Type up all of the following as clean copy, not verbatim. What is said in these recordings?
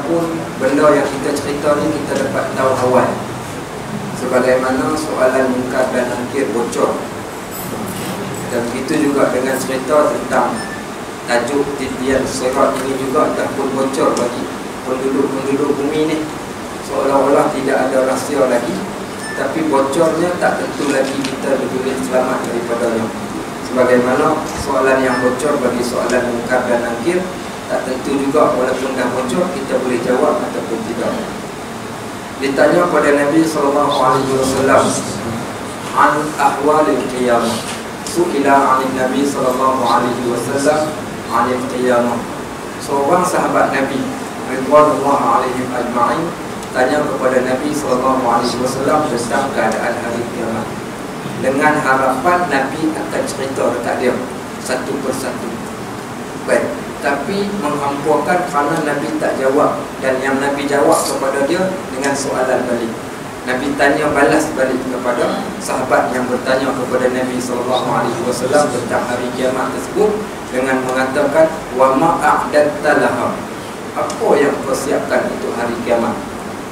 ataupun benda yang kita cerita ni kita dapat tahu awal. Sebagaimana soalan munkar dan nakir bocor. Dan begitu juga dengan cerita tentang tajuk titian sirat ini juga dah pun bocor bagi penduduk-penduduk bumi ni. Seolah-olah tidak ada rahsia lagi, tapi bocornya tak tentu lagi kita boleh selamat daripadanya. Sebagaimana soalan yang bocor bagi soalan munkar dan nakir, tak tentu juga walaupun dah bocor kita boleh jawab ataupun tidak. Ditanya pada Nabi SAW an ahwalil qiyamah. Su'ila 'anil Nabi SAW 'anil qiyamah. Seorang sahabat Nabi ridwanullah alaihim ajma'in tanya kepada Nabi SAW tentang keadaan hari kiamat, dengan harapan Nabi akan cerita dekat dia satu persatu. Baik, tapi menghampuakan kerana Nabi tak jawab, dan yang Nabi jawab kepada dia dengan soalan balik. Nabi tanya balas balik kepada sahabat yang bertanya kepada Nabi SAW tentang hari kiamat tersebut dengan mengatakan, wa ma a'datta laha, apa yang kau siapkan untuk hari kiamat?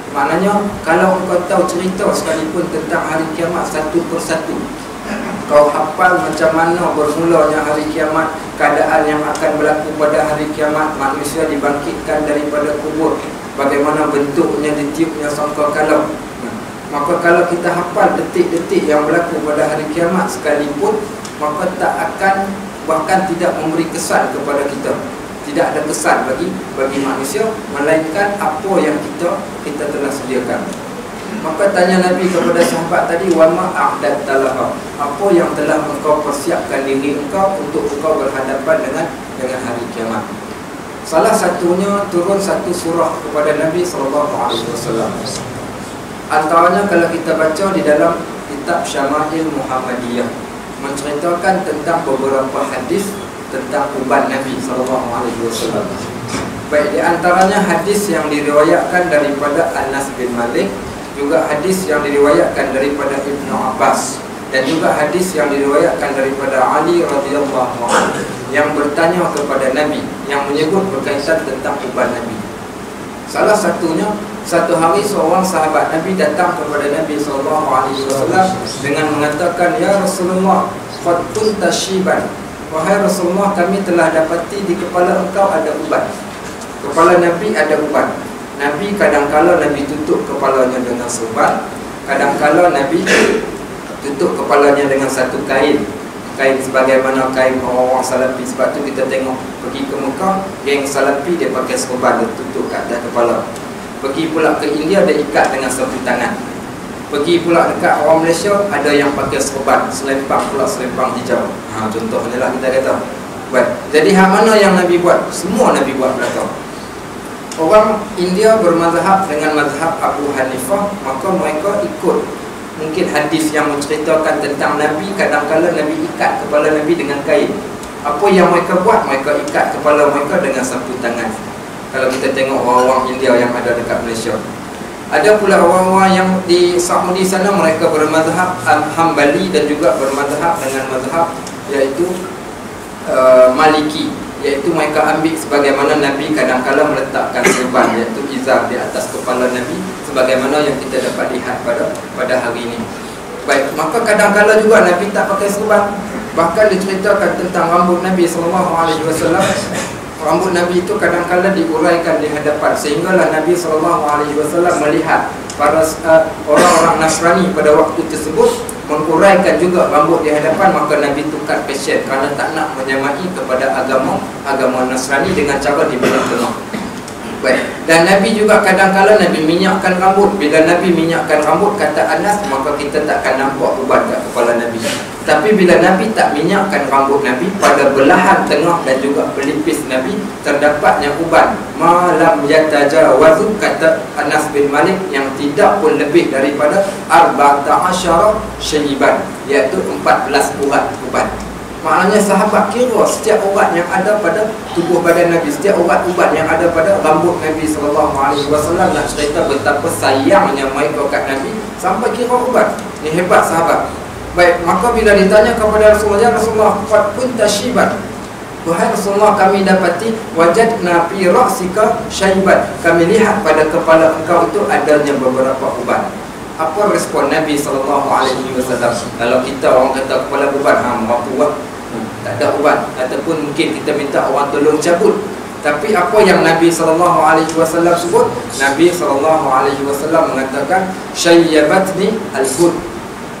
Maknanya kalau kau tahu cerita sekalipun tentang hari kiamat satu persatu, kau hafal macam mana bermulanya hari kiamat, keadaan yang akan berlaku pada hari kiamat, manusia dibangkitkan daripada kubur, bagaimana bentuknya, ditiupnya sangkakala. Maka kalau kita hafal detik-detik yang berlaku pada hari kiamat sekalipun, maka tak akan, bahkan tidak memberi kesan kepada kita. Tidak ada kesan bagi manusia, melainkan apa yang kita telah sediakan. Maka tanya Nabi kepada sahabat tadi, wa ma a'datta laha, apa yang telah engkau persiapkan diri engkau untuk engkau berhadapan dengan hari kiamat. Salah satunya turun satu surah kepada Nabi SAW. Antaranya kalau kita baca di dalam kitab Syama'il Muhammadiyah, menceritakan tentang beberapa hadis tentang ubat Nabi SAW. Baik, di antaranya hadis yang diriwayatkan daripada Anas bin Malik, juga hadis yang diriwayatkan daripada Ibnu Abbas, dan juga hadis yang diriwayatkan daripada Ali radhiyallahu anhu yang bertanya kepada Nabi, yang menyebut berkaitan tentang ubat Nabi. Salah satunya, satu hari seorang sahabat Nabi datang kepada Nabi SAW dengan mengatakan, ya Rasulullah, qad kunta syiban, wahai Rasulullah, kami telah dapati di kepala engkau ada ubat. Kepala Nabi ada ubat. Nabi kadang-kala Nabi tutup kepalanya dengan serban, kadang-kala Nabi tutup kepalanya dengan satu kain sebagaimana kain orang-orang Salafi. Sebab tu kita tengok pergi ke Mekah, geng Salafi dia pakai serban, dia tutup kat atas kepala. Pergi pula ke India, dia ikat dengan sapu tangan. Pergi pula dekat orang Malaysia, ada yang pakai serban, selempang pula selempang hijau. Contohnya lah kita kata. Baik. Jadi hal mana yang Nabi buat? Semua Nabi buat belakang. Orang India bermazhab dengan mazhab Abu Hanifah, maka mereka ikut mungkin hadis yang menceritakan tentang Nabi, kadang-kadang Nabi ikat kepala Nabi dengan kain. Apa yang mereka buat? Mereka ikat kepala mereka dengan sapu tangan. Kalau kita tengok orang-orang India yang ada dekat Malaysia. Ada pula orang-orang yang di Saudi sana, mereka bermazhab Hambali dan juga bermazhab dengan mazhab iaitu Maliki, iaitu mereka ambil sebagaimana Nabi kadang-kadang meletakkan serban, iaitu izar di atas kepala Nabi, sebagaimana yang kita dapat lihat pada hari ini. Baik, maka kadang-kadang juga Nabi tak pakai serban. Bahkan diceritakan tentang rambut Nabi SAW. Rambut Nabi itu kadang-kadang diuraikan di hadapan, sehinggalah Nabi SAW melihat para orang-orang Nasrani pada waktu tersebut menguraikan juga rambut di hadapan, maka Nabi tukar fashion kerana tak nak menyamai kepada agama Nasrani dengan cara dibelah tengah. Baik. Dan Nabi juga kadang-kadang Nabi minyakkan rambut. Bila Nabi minyakkan rambut, kata Anas, maka kita takkan nampak ubat kat kepala Nabi. Tapi bila Nabi tak minyakkan rambut Nabi, pada belahan tengah dan juga pelipis Nabi terdapatnya ubat. Malam yatajawazu, kata Anas bin Malik, yang tidak pun lebih daripada 14 syiban, iaitu 14 ubat. Maknanya sahabat kira setiap ubat yang ada pada tubuh badan Nabi, setiap ubat-ubat yang ada pada rambut Nabi SAW, nak cerita betapa sayangnya mereka kat Nabi sampai kira ubat. Ni hebat sahabat. Baik, maka bila ditanya kepada Rasulullah, Rasulullah, qad kunta syiban, wahai Rasulullah, kami dapati wajadna fi ra'sika syaiban, kami lihat pada kepala engkau itu adanya beberapa uban. Apa respon Nabi SAW? Kalau kita orang kata kepala uban, apa buat? Tak ada uban, ataupun mungkin kita minta orang tolong cabut. Tapi apa yang Nabi SAW sebut? Nabi SAW mengatakan syayyabatni al-hud,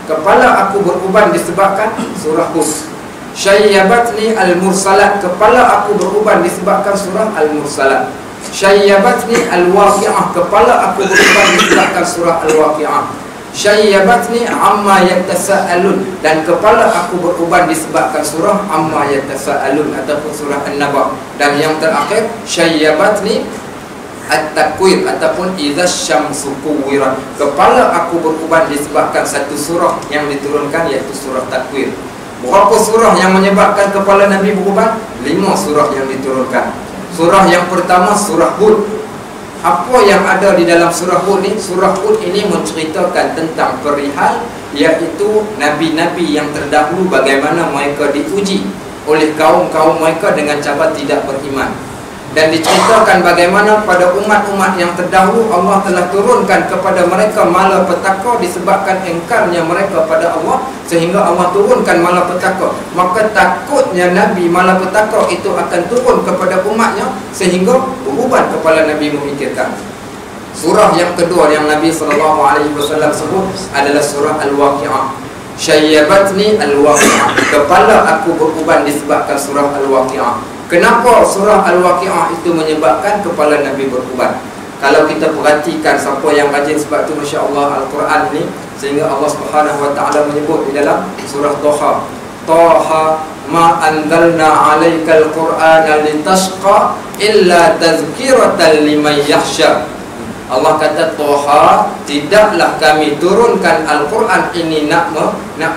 kepala aku beruban disebabkan surah Hud. Syayyabatni al-mursalat, kepala aku beruban disebabkan surah al-mursalat. Syayyabatni al-waqi'ah, kepala aku beruban disebabkan surah al-waqi'ah. Syayyabatni amma yatasa'alun, dan kepala aku beruban disebabkan surah amma yatasa'alun ataupun surah An-Naba. Dan yang terakhir syayyabatni at-takwir ataupun idza syamsu kuwirat, kepala aku beruban disebabkan satu surah yang diturunkan, iaitu surah Takwir. Berapa surah yang menyebabkan kepala Nabi beruban? 5 surah yang diturunkan. Surah yang pertama surah Hud. Apa yang ada di dalam surah Hud ni? Surah Hud ini menceritakan tentang perihal, iaitu nabi-nabi yang terdahulu, bagaimana mereka diuji oleh kaum-kaum mereka dengan cara tidak beriman. Dan diceritakan bagaimana pada umat-umat yang terdahulu Allah telah turunkan kepada mereka malapetaka disebabkan engkarnya mereka pada Allah, sehingga Allah turunkan malapetaka. Maka takutnya Nabi malapetaka itu akan turun kepada umatnya, sehingga beruban kepala Nabi memikirkan. Surah yang kedua yang Nabi SAW sebut adalah surah Al-Waqi'ah. Syayyabatni Al-Waqi'ah, kepala aku beruban disebabkan surah Al-Waqi'ah. Kenapa surah Al-Waqi'ah itu menyebabkan kepala Nabi beruban? Kalau kita perhatikan siapa yang rajin, sebab tu masya-Allah Al-Quran ni, sehingga Allah Subhanahu Wa Taala menyebut di dalam surah Taha, Taha ma anzalna 'alaikal Qur'ana litashqa illa tazkiratan liman yakhsha. Allah kata Taha, tidaklah kami turunkan Al-Quran ini nak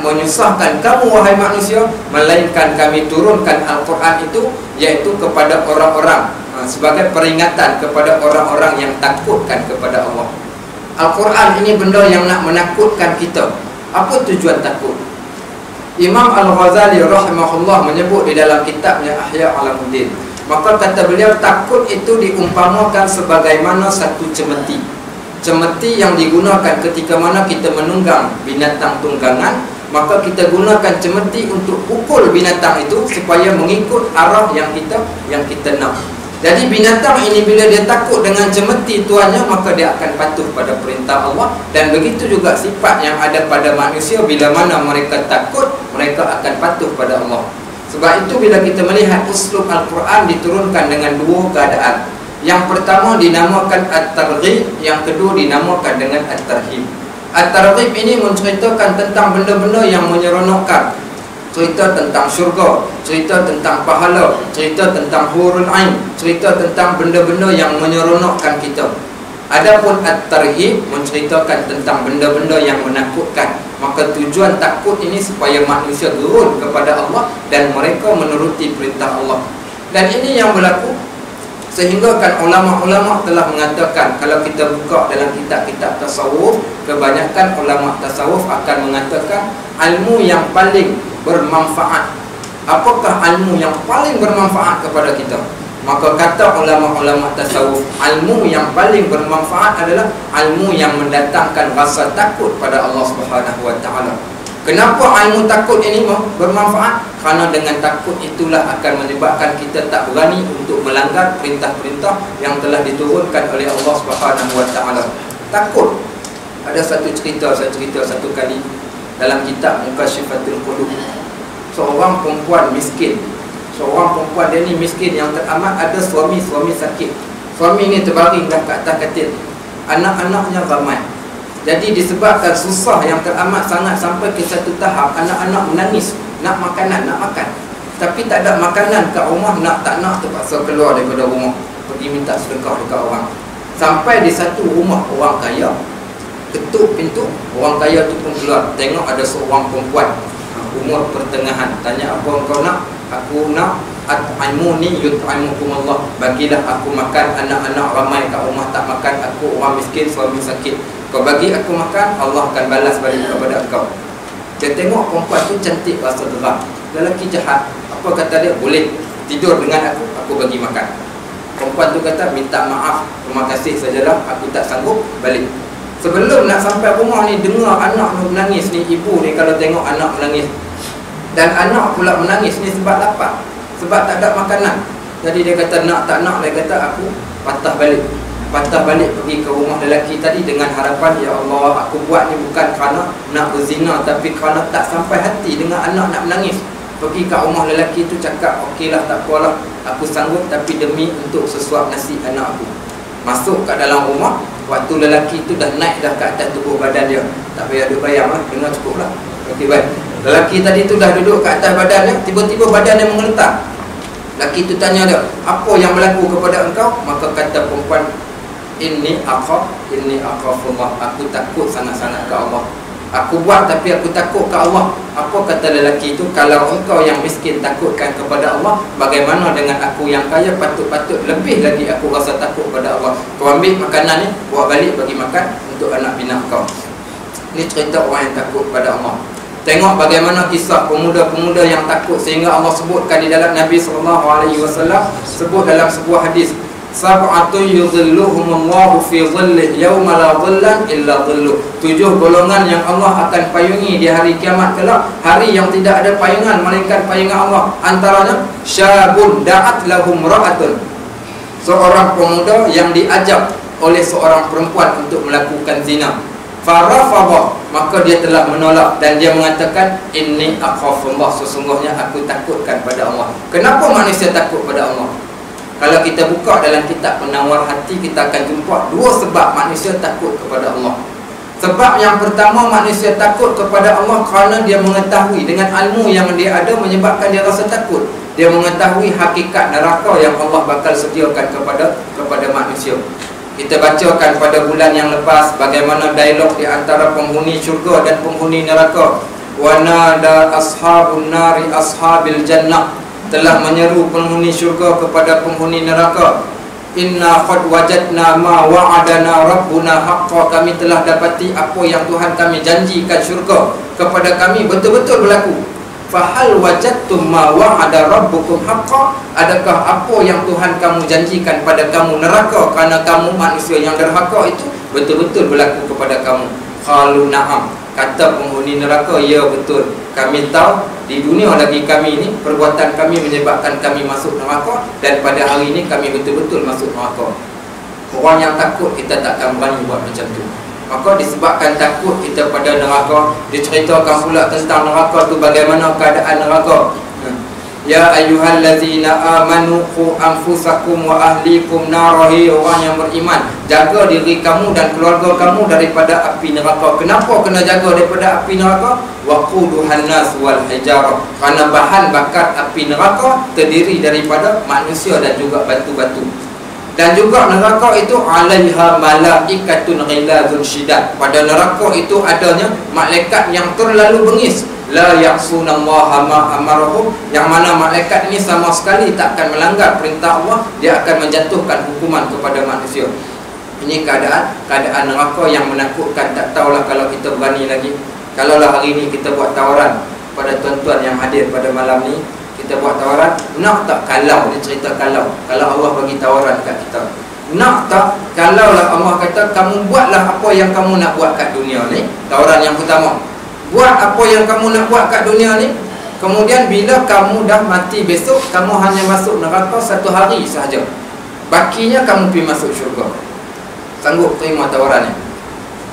menyusahkan kamu wahai manusia, melainkan kami turunkan Al-Quran itu iaitu kepada orang-orang, sebagai peringatan kepada orang-orang yang takutkan kepada Allah. Al-Quran ini benda yang nak menakutkan kita. Apa tujuan takut? Imam Al-Ghazali rahimahullah menyebut di dalam kitabnya Ihya Ulumuddin, maka kata beliau, takut itu diumpamakan sebagaimana satu cemeti. Cemeti yang digunakan ketika mana kita menunggang binatang tunggangan, maka kita gunakan cemeti untuk pukul binatang itu supaya mengikut arah yang kita nak. Jadi binatang ini bila dia takut dengan cemeti tuannya, maka dia akan patuh pada perintah Allah. Dan begitu juga sifat yang ada pada manusia, bila mana mereka takut, mereka akan patuh pada Allah. Sebab itu bila kita melihat uslub Al-Quran diturunkan dengan 2 keadaan. Yang pertama dinamakan At-Targhib, yang kedua dinamakan dengan At-Tarhib. At-Targhib ini menceritakan tentang benda-benda yang menyeronokkan. Cerita tentang syurga, cerita tentang pahala, cerita tentang hurul ain, cerita tentang benda-benda yang menyeronokkan kita. Adapun At-Tarhib menceritakan tentang benda-benda yang menakutkan. Maka tujuan takut ini supaya manusia gerun kepada Allah dan mereka menuruti perintah Allah. Dan ini yang berlaku sehingga kan ulama-ulama telah mengatakan, kalau kita buka dalam kitab-kitab tasawuf, kebanyakan ulama tasawuf akan mengatakan ilmu yang paling bermanfaat. Apakah ilmu yang paling bermanfaat kepada kita? Maka kata ulama-ulama tasawuf, ilmu yang paling bermanfaat adalah ilmu yang mendatangkan rasa takut pada Allah Subhanahu Wa Taala. Kenapa ilmu takut ini bermanfaat? Kerana dengan takut itulah akan menyebabkan kita tak berani untuk melanggar perintah-perintah yang telah diturunkan oleh Allah Subhanahu Wa Taala. Takut. Ada satu cerita, saya cerita satu kali dalam kitab Mukashifatul Qulub. Seorang perempuan miskin, seorang perempuan dia ni miskin yang teramat, ada suami sakit. Suami ni terbaring dah kat atas katil, anak-anaknya ramai. Jadi disebabkan susah yang teramat sangat, sampai ke satu tahap anak-anak menangis, nak makanan, nak makan. Tapi tak ada makanan kat rumah, tak nak terpaksa keluar daripada rumah, pergi minta sedekah dekat orang. Sampai di satu rumah orang kaya, ketuk pintu, orang kaya tu pun keluar, tengok ada seorang perempuan umur pertengahan. Tanya, apa engkau nak? Aku nak at'imuni yut'imukumullah, bagilah aku makan, anak-anak ramai kat rumah tak makan, aku orang miskin, suami sakit, kau bagi aku makan, Allah akan balas balik kepada kau. Dia tengok perempuan tu cantik, rasa geram. Lelaki jahat, apa kata dia? Boleh, tidur dengan aku bagi makan. Perempuan tu kata, minta maaf, terima kasih sajalah, aku tak sanggup balik. Sebelum nak sampai rumah ni, dengar anak ni menangis ni. Ibu ni kalau tengok anak menangis, dan anak pula menangis ni sebab lapar, sebab tak ada makanan. Jadi dia kata nak tak nak, dia kata aku patah balik pergi ke rumah lelaki tadi dengan harapan, ya Allah, aku buat ni bukan kerana nak berzina, tapi kerana tak sampai hati dengan anak nak menangis. Pergi ke rumah lelaki tu cakap, okeylah, tak apalah, aku sanggup, tapi demi untuk sesuap nasi anak aku. Masuk kat dalam rumah, waktu lelaki tu dah naik dah ke atas tubuh badan dia. Tak payah duk bayang lah, dengar cukup lah. Okey, baik. Lelaki tadi tu dah duduk kat atas badan dia, tiba-tiba badan dia menggelentar. Lelaki tu tanya dia, apa yang berlaku kepada engkau? Maka kata perempuan, Inni akhafullah, aku takut sangat-sangat ke Allah. Aku buat tapi aku takut ke Allah. Apa kata lelaki itu? Kalau engkau yang miskin takutkan kepada Allah, bagaimana dengan aku yang kaya? Patut-patut lebih lagi aku rasa takut kepada Allah. Kau ambil makanan ni, bawa balik bagi makan untuk anak bina kau. Ini cerita orang yang takut kepada Allah. Tengok bagaimana kisah pemuda-pemuda yang takut, sehingga Allah sebutkan di dalam Nabi SAW sebut dalam sebuah hadis, Sab'atun yudhilluhumullahu fi dhillih yawma la dhillan illa dhilluh. 7 golongan yang Allah akan payungi di hari kiamat kelak, hari yang tidak ada payungan melainkan payungan Allah. Antaranya syabun da'at lahum ra'atun, seorang pemuda yang diajak oleh seorang perempuan untuk melakukan zina. Farafadha, maka dia telah menolak dan dia mengatakan, inni akhafullah, sesungguhnya aku takutkan pada Allah. Kenapa manusia takut pada Allah? Kalau kita buka dalam kitab Penawar Hati, kita akan jumpa 2 sebab manusia takut kepada Allah. Sebab yang pertama, manusia takut kepada Allah kerana dia mengetahui dengan ilmu yang dia ada menyebabkan dia rasa takut. Dia mengetahui hakikat neraka yang Allah bakal sediakan kepada manusia. Kita bacakan pada bulan yang lepas bagaimana dialog di antara penghuni syurga dan penghuni neraka. Wa nada ashabun nari ashabil jannah, telah menyeru penghuni syurga kepada penghuni neraka, inna qad wajadna ma wa'adana rabbuna haqqa, kami telah dapati apa yang Tuhan kami janjikan syurga kepada kami betul-betul berlaku. Fahal wajadtum ma wa'ada rabbukum haqqa, adakah apa yang Tuhan kamu janjikan pada kamu neraka kerana kamu manusia yang derhaka itu betul-betul berlaku kepada kamu? Qalu na'am, kata penghuni neraka, ya betul, kami tahu di dunia lagi kami ini perbuatan kami menyebabkan kami masuk neraka, dan pada hari ini kami betul-betul masuk neraka. Orang yang takut, kita takkan berani buat macam tu. Maka disebabkan takut kita pada neraka, diceritakan pula tentang neraka tu, bagaimana keadaan neraka. Ya ayyuhallazina amanu qu anfusakum wa ahlikum narahi, orang yang beriman, jaga diri kamu dan keluarga kamu daripada api neraka. Kenapa kena jaga daripada api neraka? Waquduhan nas wal hijarah, kerana bahan bakar api neraka terdiri daripada manusia dan juga batu-batu. Dan juga neraka itu alaiha malaikatun ghilazun syidad, pada neraka itu adanya malaikat yang terlalu bengis, la ya'sunallaha ma amarahum, yang mana malaikat ini sama sekali tak akan melanggar perintah Allah, dia akan menjatuhkan hukuman kepada manusia. Ini keadaan neraka yang menakutkan. Tak tahulah kalau kita berani lagi. Kalaulah hari ini kita buat tawaran pada tuan-tuan yang hadir pada malam ni, kita buat tawaran, nak tak kalau, dia cerita kalau Allah bagi tawaran kat kita, nak tak kalaulah Allah kata kamu buatlah apa yang kamu nak buat kat dunia ni. Tawaran yang pertama, buat apa yang kamu nak buat kat dunia ni, kemudian bila kamu dah mati besok, kamu hanya masuk neraka 1 hari sahaja, bakinya kamu pergi masuk syurga. Sanggup terima tawaran ni?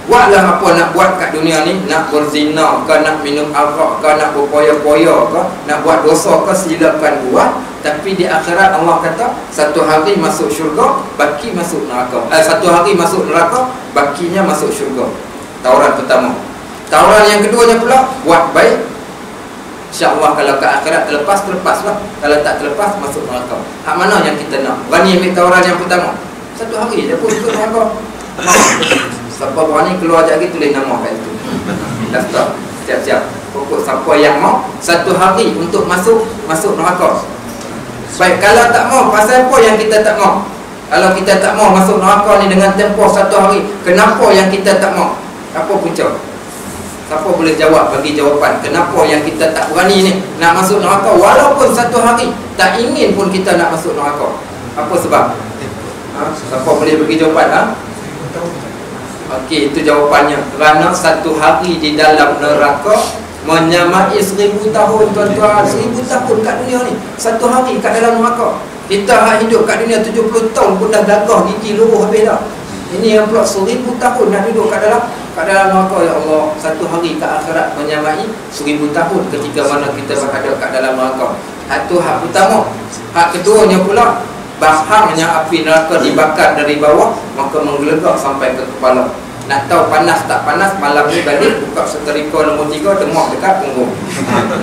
Buatlah apa nak buat kat dunia ni, nak berzina ke, nak minum arak ke, nak berpoya-poya ke, nak buat dosa ke, silakan buat. Tapi di akhirat Allah kata 1 hari masuk syurga, baki masuk neraka. 1 hari masuk neraka, bakinya masuk syurga. Tawaran pertama. Tawaran yang keduanya pula, buat baik, InsyaAllah kalau ke akhirat terlepaslah. Kalau tak terlepas, masuk neraka. Hak mana yang kita nak? Berani ambil tawaran yang pertama? 1 hari je pun masuk neraka. Siapa berani keluar sekejap lagi, tulis nama kat itu, daftar, siap-siap. Pokok siapa yang mau 1 hari untuk masuk neraka. Baik, kalau tak mau, pasal apa yang kita tak mau? Kalau kita tak mau masuk neraka ni dengan tempoh 1 hari, kenapa yang kita tak mau? Apa punca? Siapa boleh jawab, bagi jawapan kenapa yang kita tak berani ni nak masuk neraka walaupun satu hari tak ingin pun kita nak masuk neraka? Apa sebab? Siapa boleh bagi jawapan? Okey, itu jawapannya. Kerana satu hari di dalam neraka menyamai 1000 tahun, tuan-tuan. 1000 tahun kat dunia ni, satu hari kat dalam neraka. Kita hidup kat dunia 70 tahun pun dah gagah gigi luruh habis dah. Ini yang pula 1000 tahun nak duduk kat dalam neraka. Ya Allah, satu hari kat akhirat menyamai 1000 tahun ketika mana kita berada kat dalam neraka. Itu hak pertama. Hak keduanya pula, bahangnya api neraka dibakar dari bawah, maka menggelegak sampai ke kepala. Nak tahu panas tak panas, malam ni balik buka setrika nombor 3, demam dekat punggung.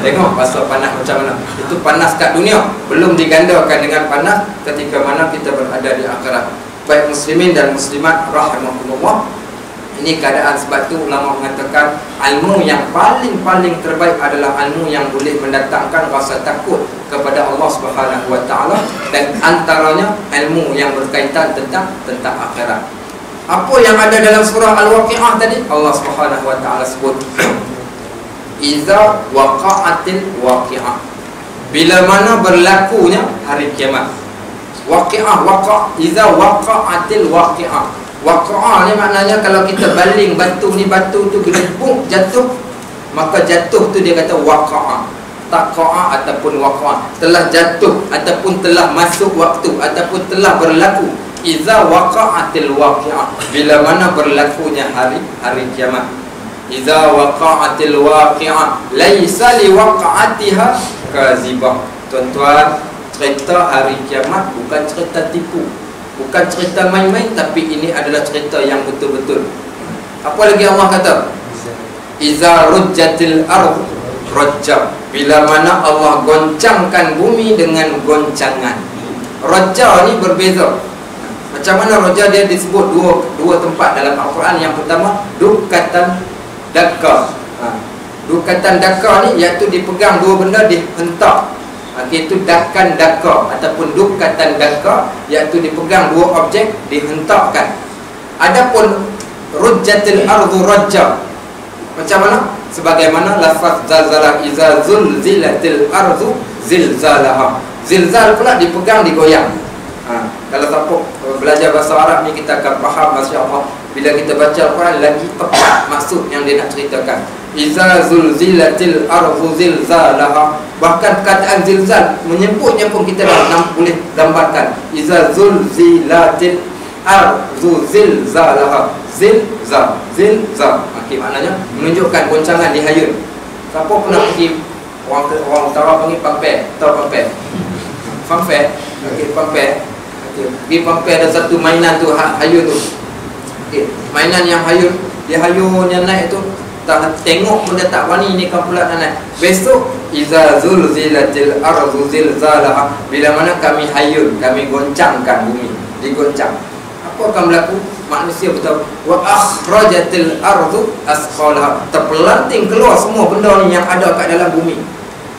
Tengok pasal panas macam mana. Itu panas kat dunia, belum digandakan dengan panas ketika mana kita berada di akhirat. Baik muslimin dan muslimat rahimahumullah, ini keadaan. Sebab tu ulama mengatakan ilmu yang paling terbaik adalah ilmu yang boleh mendatangkan rasa takut kepada Allah Subhanahu wa taala, dan antaranya ilmu yang berkaitan tentang akhirat. Apa yang ada dalam surah Al-Waqi'ah tadi? Allah Subhanahu wa taala sebut iza waqa'atil waqi'ah, bila mana berlakunya hari kiamat. Waqi'ah, iza waqa'atil waqi'ah. Waqa'ah ni maknanya kalau kita baling batu ni, batu tu bila bung jatuh, maka jatuh tu dia kata waqa'ah. Taqa'a ataupun waqa'ah, telah jatuh ataupun telah masuk waktu ataupun telah berlaku. Iza waqa'atil waqi'ah, bila mana berlakunya hari kiamat. Iza waqa'atil waqi'ah laisa liwaqa'atiha kazibah. Tuan-tuan, cerita hari kiamat bukan cerita tipu, bukan cerita main-main, tapi ini adalah cerita yang betul-betul. Apa lagi Allah kata? Iza rujjatil ardh rajja, bila mana Allah goncangkan bumi dengan goncangan. Rajja ni berbeza. Macam mana roja? Dia disebut dua tempat dalam Al-Quran. Yang pertama dukkatan dakka. Dukkatan dakka ni iaitu dipegang dua benda dihentak. Itu dakkan dakka ataupun dukkatan dakka, iaitu dipegang dua objek dihentakkan. Adapun rujjatil ardu rajja, macam mana? Sebagaimana lafaz zalzalah, iza zulzilatil ardu zilzalaha. Zilzal pula dipegang digoyang. Kalau siapa belajar bahasa Arab ni, kita akan faham, Masya Allah, bila kita baca Al-Quran lagi tepat maksud yang dia nak ceritakan. Iza zulzilatil ardu zilzalaha. Bahkan perkataan zilzal menyebutnya pun kita dah boleh gambarkan. Iza zulzilatil ardu zilzalaha. Zilzal. Okey, maknanya menunjukkan goncangan dihayun. Siapa pernah pergi orang utara panggil pampel? Tahu pampel? Pampel. Okey, pampel. Pergi pampel ada satu mainan tu, hayun tu. Okay. Mainan yang hayun, dia hayun yang naik tu, tak tengok pun dia tak berani ni kan pula nak naik. Besok iza zulzilatil ardu zilzalaha, bila mana kami hayun, kami goncangkan bumi, digoncang. Apa akan berlaku? Manusia beritahu wa akhrajatil ardu asqalaha, terpelanting keluar semua benda ni yang ada kat dalam bumi.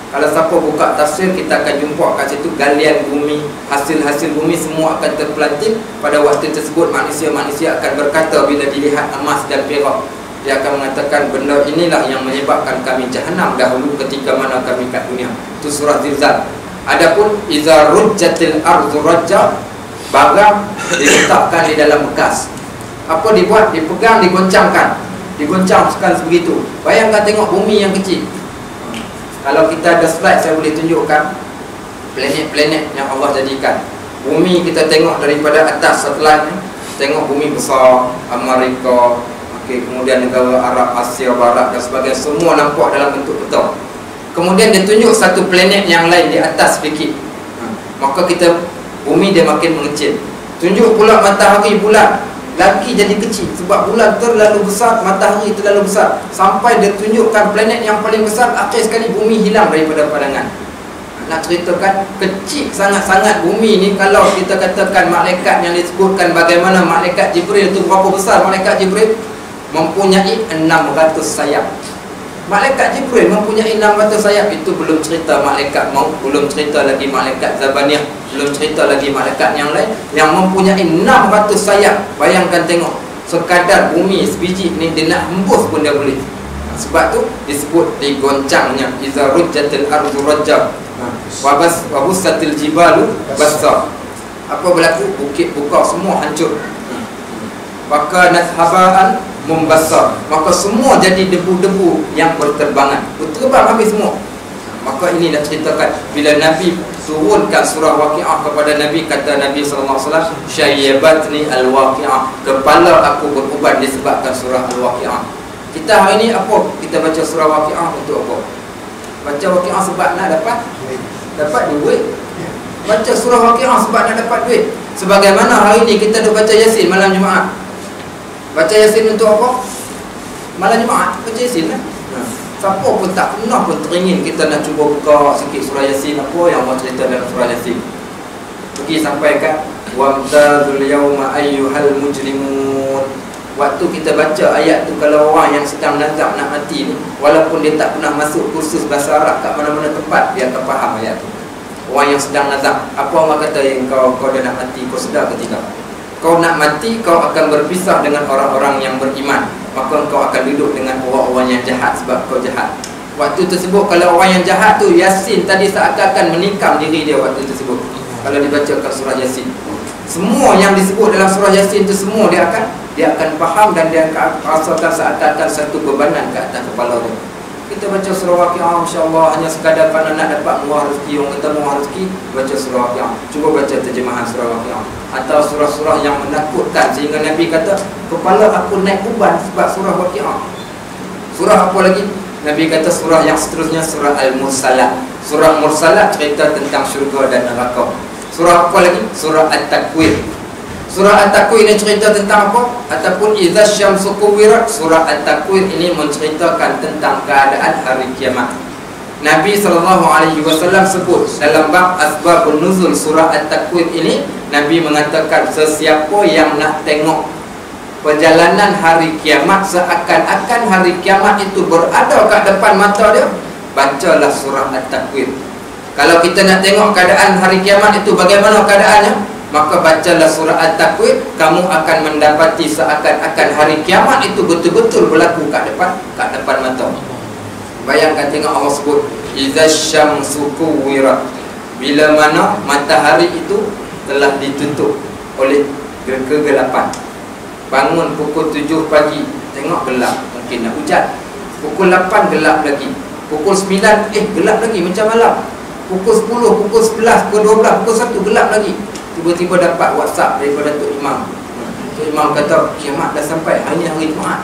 Kalau siapa buka tafsir, kita akan jumpa kat situ galian bumi, hasil-hasil bumi semua akan terpelanting. Pada waktu tersebut manusia-manusia akan berkata bila dilihat emas dan perak, dia akan mengatakan benda inilah yang menyebabkan kami jahanam dahulu ketika mana kami kat dunia. Itu surah Zilzal. Adapun iza rujjatil ardu rajja, barang diletakkan di dalam bekas. Apa dibuat? Dipegang, digoncangkan. Digoncangkan sebegitu. Bayangkan tengok bumi yang kecil. Kalau kita ada slide, saya boleh tunjukkan planet-planet yang Allah jadikan. Bumi kita tengok daripada atas satelit ni, tengok bumi besar, Amerika, kemudian negara Arab, Asia Barat dan sebagainya, semua nampak dalam bentuk peta. Kemudian dia tunjuk satu planet yang lain di atas sedikit, maka kita bumi dia makin mengecil. Tunjuk pula matahari, bulan, lagi jadi kecil sebab bulan terlalu besar, matahari terlalu besar, sampai dia tunjukkan planet yang paling besar, akhir sekali bumi hilang daripada pandangan. Nak ceritakan kecil sangat-sangat bumi ni. Kalau kita katakan malaikat yang disebutkan bagaimana malaikat Jibril itu, berapa besar malaikat Jibril? Mempunyai 600 sayap. Malaikat Jibril mempunyai 600 sayap. Itu belum cerita malaikat maut, belum cerita lagi malaikat Zabaniyah, belum cerita lagi malaikat yang lain yang mempunyai 600 sayap. Bayangkan tengok, sekadar bumi sebiji ni dia nak hembus pun dia boleh. Sebab tu disebut digoncangnya iza rujjatil ardu rajja wa bussatil jibalu bassa. Apa berlaku? Bukit bukau semua hancur. Maka nashabaan membasar, maka semua jadi debu-debu yang berterbangan, berterbang habis semua. Maka ini dah ceritakan bila Nabi turunkan surah Waqi'ah kepada Nabi, kata Nabi SAW, syayyabatni al-Waqi'ah, kepala aku berubat disebabkan surah al-Waqi'ah. Kita hari ini apa? Kita baca surah Waqi'ah untuk apa? Baca Waqi'ah sebab nak dapat duit. Baca surah Waqi'ah sebab nak dapat duit. Sebagaimana hari ini kita duk baca Yasin malam Jumaat. Baca Yasin untuk apa? Malam Jumaat baca Yasin lah. Siapa pun tak pernah pun teringin kita nak cuba buka sikit surah Yasin, apa yang Allah cerita dalam surah Yasin. Pergi sampaikan wamtazul yawma ayyuhal mujrimun. Waktu kita baca ayat tu, kalau orang yang sedang nazak nak mati ni, walaupun dia tak pernah masuk kursus bahasa Arab kat mana-mana tempat, dia akan faham ayat tu. Orang yang sedang nazak, apa Allah kata yang kau dah nak mati, kau sedar ke tidak? Kau nak mati, kau akan berpisah dengan orang-orang yang beriman, maka kau akan duduk dengan orang-orang yang jahat sebab kau jahat. Waktu tersebut, kalau orang yang jahat tu, Yasin tadi seakan-akan menikam diri dia waktu tersebut. Kalau dibacakan surah Yasin, semua yang disebut dalam surah Yasin tu semua dia akan faham dan dia akan rasakan seakan-akan satu bebanan ke atas kepala dia. Kita baca surah Waqi'ah, insya-Allah hanya sekadar kerana nak dapat murah rezeki. Orang kata murah rezeki, baca surah Waqi'ah. Cuba baca terjemahan surah Waqi'ah atau surah-surah yang menakutkan sehingga Nabi kata kepala aku naik uban sebab surah Waqi'ah. Surah apa lagi? Nabi kata surah yang seterusnya surah Al-Mursalat. Surah Mursalat cerita tentang syurga dan neraka. Surah apa lagi? Surah At-Takwir. Surah At-Takwir ini cerita tentang apa? Ataupun Idza Syamsu Kuwirat. Surah At-Takwir ini menceritakan tentang keadaan hari kiamat. Nabi SAW sebut dalam bab asbabun nuzul surah At-Takwir ini, Nabi mengatakan sesiapa yang nak tengok perjalanan hari kiamat seakan-akan hari kiamat itu berada kat depan mata dia, bacalah surah At-Takwir. Kalau kita nak tengok keadaan hari kiamat itu bagaimana keadaannya, maka bacalah surah At-Takwir. Kamu akan mendapati seakan-akan hari kiamat itu betul-betul berlaku kat depan mata. Bayangkan, tengok Allah sebut Idza Syamsu Kuwirat, bila mana matahari itu telah ditutup oleh kegelapan. Bangun pukul 7 pagi, tengok gelap, mungkin nak hujan. Pukul 8 gelap lagi. Pukul 9 gelap lagi macam malam. Pukul 10, pukul 11, pukul 12, pukul 1 gelap lagi. Tiba-tiba dapat WhatsApp daripada Tok Imam. Tok Imam kata kiamat dah sampai, hari ni hari Jumaat.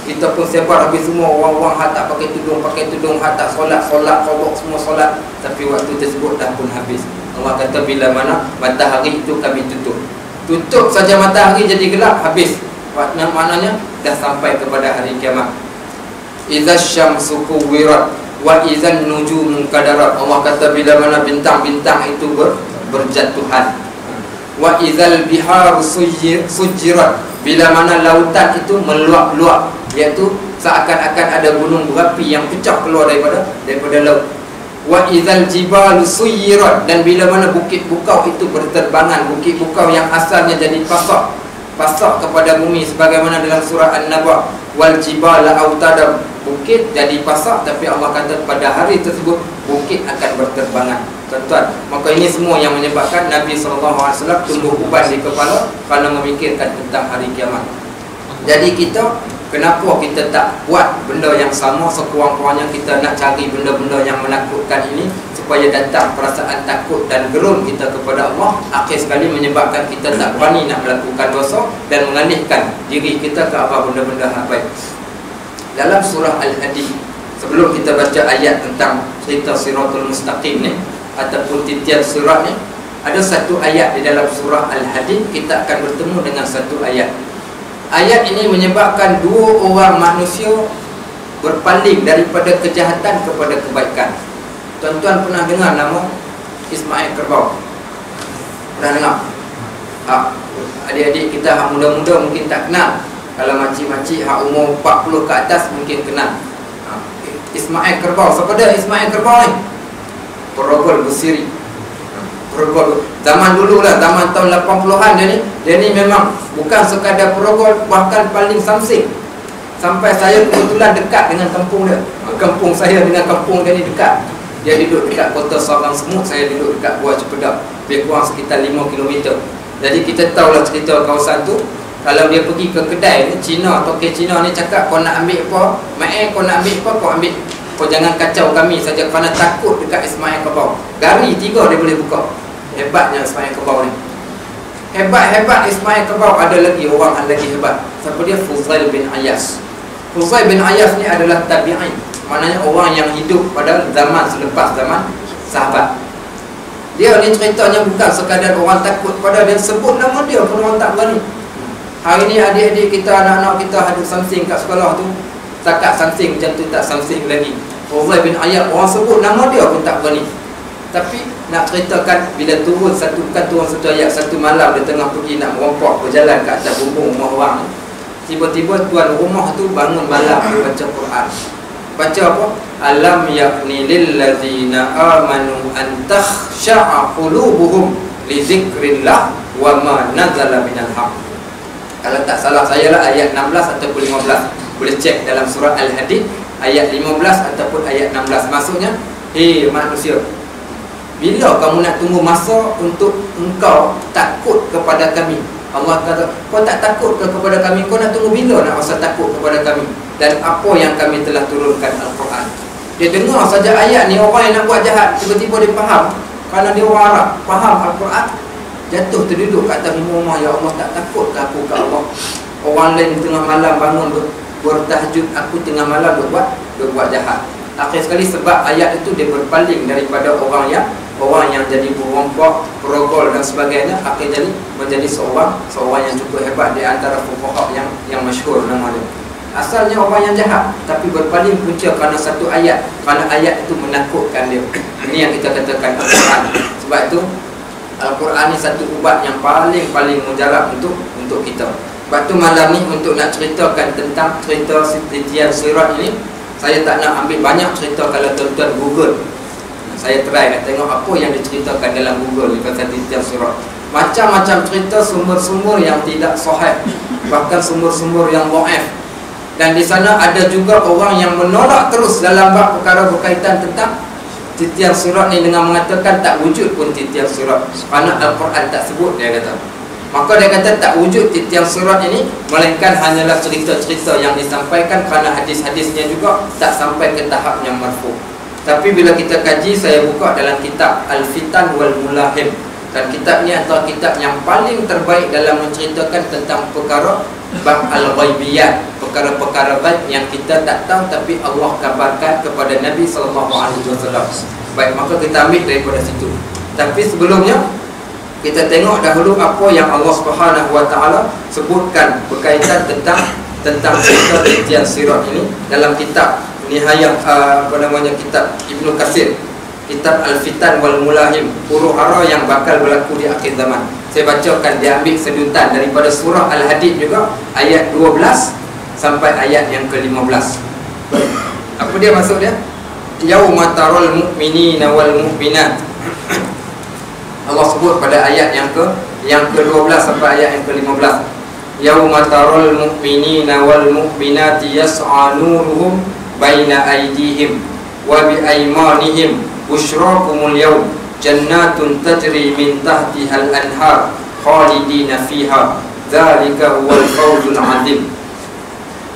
Kita pun sebar habis semua, orang-orang hak tak pakai tudung, hak tak solat, kobok semua solat. Tapi waktu tersebut dah pun habis. Allah kata bila mana matahari itu kami tutup saja matahari jadi gelap, habis. Maknanya dah sampai kepada hari kiamat. Idza Syamsu Kuwirat wa idzan nujumu kadarat. Allah kata bila mana bintang-bintang itu berjatuhan. Wa idzal biharu sujirat, bila mana lautan itu meluap-luap, iaitu seakan-akan ada gunung berapi yang pecah keluar daripada laut. Wa idzal jibalu suyirat, dan bila mana bukit bukau itu berterbangan, bukit bukau yang asalnya jadi pasak kepada bumi, sebagaimana dalam surah An-Naba, wal jibala autada, bukit jadi pasak, tapi Allah kata pada hari tersebut bukit akan berterbangan. Tuan-tuan, maka ini semua yang menyebabkan Nabi SAW tumbuh uban di kepala kerana memikirkan tentang hari kiamat. Jadi kenapa kita tak buat benda yang sama? Sekurang-kurangnya kita nak cari benda-benda yang menakutkan ini supaya datang perasaan takut dan gerun kita kepada Allah. Akhir sekali menyebabkan kita tak berani nak melakukan dosa dan mengalihkan diri kita ke arah benda-benda yang baik. Dalam surah Al-Hadid, sebelum kita baca ayat tentang cerita Siratul Mustaqim ni ataupun titian surat ni, ada satu ayat di dalam surah Al-Hadid. Kita akan bertemu dengan satu ayat. Ayat ini menyebabkan dua orang manusia berpaling daripada kejahatan kepada kebaikan. Tuan-tuan pernah dengar nama Ismail Kerbau? Pernah dengar? Adik-adik kita yang muda-muda mungkin tak kenal. Kalau makcik-makcik yang umur 40 ke atas mungkin kenal. Ismail Kerbau. Siapa dia Ismail Kerbau ni? Perogol Busiri. Perogol zaman dulu lah, zaman tahun 80-an dia ni memang bukan sekadar perogol, bahkan paling samsing. Sampai saya kebetulan dekat dengan kampung dia. Kampung saya dengan kampung dia ni dekat. Dia duduk dekat kota Sabang Semut, saya duduk dekat Buah Cepedak. Lebih kurang sekitar 5 km. Jadi kita tahulah cerita kawasan tu. Kalau dia pergi ke kedai ni, Cina atau ke Cina ni cakap kau nak ambil apa, kau nak ambil apa, kau ambil. Kau jangan kacau kami saja kerana takut dekat Ismail Kebau. Gari 3 dia boleh buka. Hebatnya Ismail Kebau ni. Hebat Ismail Kebau. Ada lagi orang yang lagi hebat. Siapa dia? Fuzail bin Ayas. Fuzail bin Ayas ni adalah tabi'in. Maknanya orang yang hidup pada zaman selepas zaman sahabat. Dia ni ceritanya bukan sekadar orang takut pada dia, sebut nama dia pun orang tak berani. Hari ni adik-adik kita, anak-anak kita ada something kat sekolah tu, takat something macam tu tak something lagi. Fuzail bin Ayas, orang sebut nama dia pun tak berani. Tapi nak ceritakan bila turun satu ayat, satu malam dia tengah pergi nak merompak berjalan ke atas bumbung rumah orang. Tiba-tiba tuan rumah tu bangun malam dia baca Quran. Baca apa? Alam yakni lil ladzina amanu an takhsha'a qulubuhum li dzikrillah wa ma nazala minal haq. Kalau tak salah saya lah ayat 16 ataupun 15. Boleh cek dalam surah Al-Hadid ayat 15 ataupun ayat 16. Maksudnya, hei manusia, bila kamu nak tunggu masa untuk engkau takut kepada kami? Allah kata, kau tak takut kepada kami, kau nak tunggu bila nak masa takut kepada kami? Dan apa yang kami telah turunkan Al-Quran. Dia dengar saja ayat ni, orang yang nak buat jahat, tiba-tiba dia faham. Kerana dia orang Arab, faham Al-Quran, jatuh terduduk kat atas rumah. Ya Allah, tak takut ke aku ke Allah? Orang lain tengah malam bangun bertahajud, aku tengah malam berbuat jahat. Akhir sekali sebab ayat itu dia berpaling daripada orang yang jadi berompak, perogol dan sebagainya, akhir jadi menjadi seorang yang cukup hebat di antara fuqaha yang masyhur nama dia. Asalnya orang yang jahat, tapi berpaling punca kerana satu ayat, kerana ayat itu menakutkan dia. Ini yang kita katakan Al-Quran. Sebab itu Al-Quran ni satu ubat yang paling mujarab untuk kita. Sebab tu malam ni untuk nak ceritakan tentang cerita titian sirat ini, saya tak nak ambil banyak cerita. Kalau tuan-tuan Google, saya try nak tengok apa yang diceritakan dalam Google di pasal titian sirat. Macam-macam cerita, sumber-sumber yang tidak sahih, bahkan sumber-sumber yang dhaif. Dan di sana ada juga orang yang menolak terus dalam bab perkara berkaitan tentang titian sirat ni dengan mengatakan tak wujud pun titian sirat, kerana Al-Quran tak sebut, dia kata. Maka dia kata tak wujud titian sirat ini, melainkan hanyalah cerita-cerita yang disampaikan, kerana hadis-hadisnya juga tak sampai ke tahap yang marfu. Tapi bila kita kaji, saya buka dalam kitab Al-Fitan wal Mulahim, dan kitab ni antara kitab yang paling terbaik dalam menceritakan tentang perkara bab al-ghaibiyat, perkara-perkara ghaib yang kita tak tahu tapi Allah kabarkan kepada Nabi SAW. Baik, maka kita ambil daripada situ. Tapi sebelumnya kita tengok dahulu apa yang Allah Subhanahu Wa Taala sebutkan berkaitan tentang cerita titian sirat ini dalam kitab Nihayah kitab Ibnu Katsir, kitab Al-Fitan wal Mulahim, huru-hara yang bakal berlaku di akhir zaman. Saya bacakan, dia ambil sedutan daripada surah Al-Hadid juga, ayat 12 sampai ayat yang ke-15. Apa dia maksud dia? Yauma taral mu'minina wal mu'minat. Allah sebut pada ayat yang ke-12 sampai ayat yang ke-15. Yauma taral mu'minina wal mu'minati yas'a nuruhum baina aydihim wa bi aymanihim busyrakumul yawm jannatun tajri min tahtihal anhar khalidina fiha dzalika huwal fawzul 'adzim.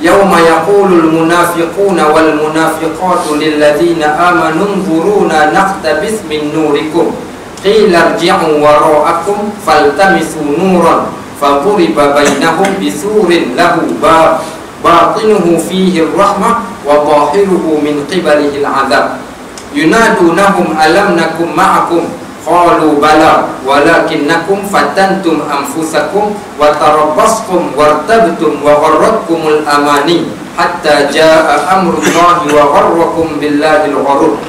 Yauma yaqulul munafiquna wal munafiqatu lil ladzina amanu nzuruna naqtabis min nurikum qila irji'u wara'akum faltamisu nuran faduriba bainahum bisurin lahu bab batinuhu fihi ar-rahmah wa zahiruhu min qibalihi al-'adzab yunadunahum alam nakum ma'akum qalu bala walakinnakum fatantum anfusakum wa tarabbastum wartabtum wa gharratkumul amani hatta jaa amrullahi wa gharrakum billahi al-ghurur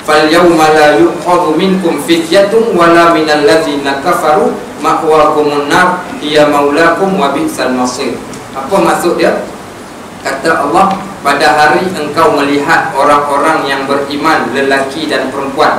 falyawma la yu'khadhu minkum fidyatun wala minal ladzina kafaru ma'wakumun nar hiya maulakum wa bi'sal masir. Apa maksud dia? Kata Allah, pada hari engkau melihat orang-orang yang beriman, lelaki dan perempuan,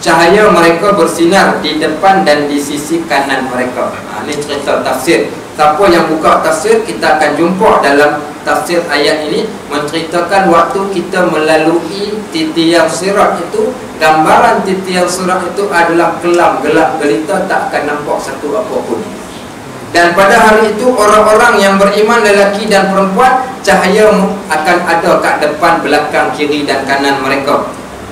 cahaya mereka bersinar di depan dan di sisi kanan mereka. Ini cerita tafsir. Siapa yang buka tafsir, kita akan jumpa dalam tafsir ayat ini menceritakan waktu kita melalui titian sirat itu, gambaran titian sirat itu adalah kelam, gelap gelita, tak akan nampak satu apapun. Dan pada hari itu orang-orang yang beriman lelaki dan perempuan, cahaya akan ada kat depan, belakang, kiri dan kanan mereka.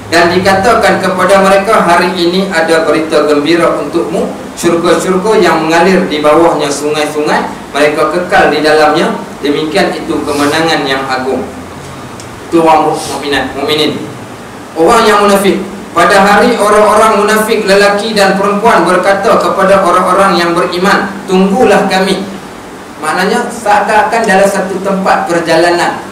Dan dikatakan kepada mereka, hari ini ada berita gembira untukmu, syurga-syurga yang mengalir di bawahnya sungai-sungai, mereka kekal di dalamnya. Demikian itu kemenangan yang agung. Itu orang mukminin. Orang yang munafik, pada hari orang-orang munafik lelaki dan perempuan berkata kepada orang-orang yang beriman, tunggulah kami. Maknanya seakan-akan dalam satu tempat perjalanan.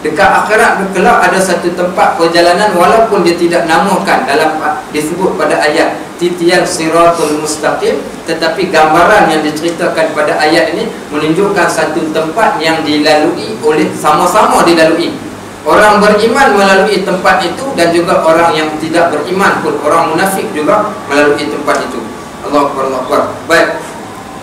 Dekat akhirat kelak ada satu tempat perjalanan, walaupun dia tidak namakan dalam disebut pada ayat titian siratul mustaqim, tetapi gambaran yang diceritakan pada ayat ini menunjukkan satu tempat yang dilalui oleh, sama-sama dilalui. Orang beriman melalui tempat itu, dan juga orang yang tidak beriman pun, orang munafik juga melalui tempat itu. Allahu Akbar, Allahu Akbar. Baik.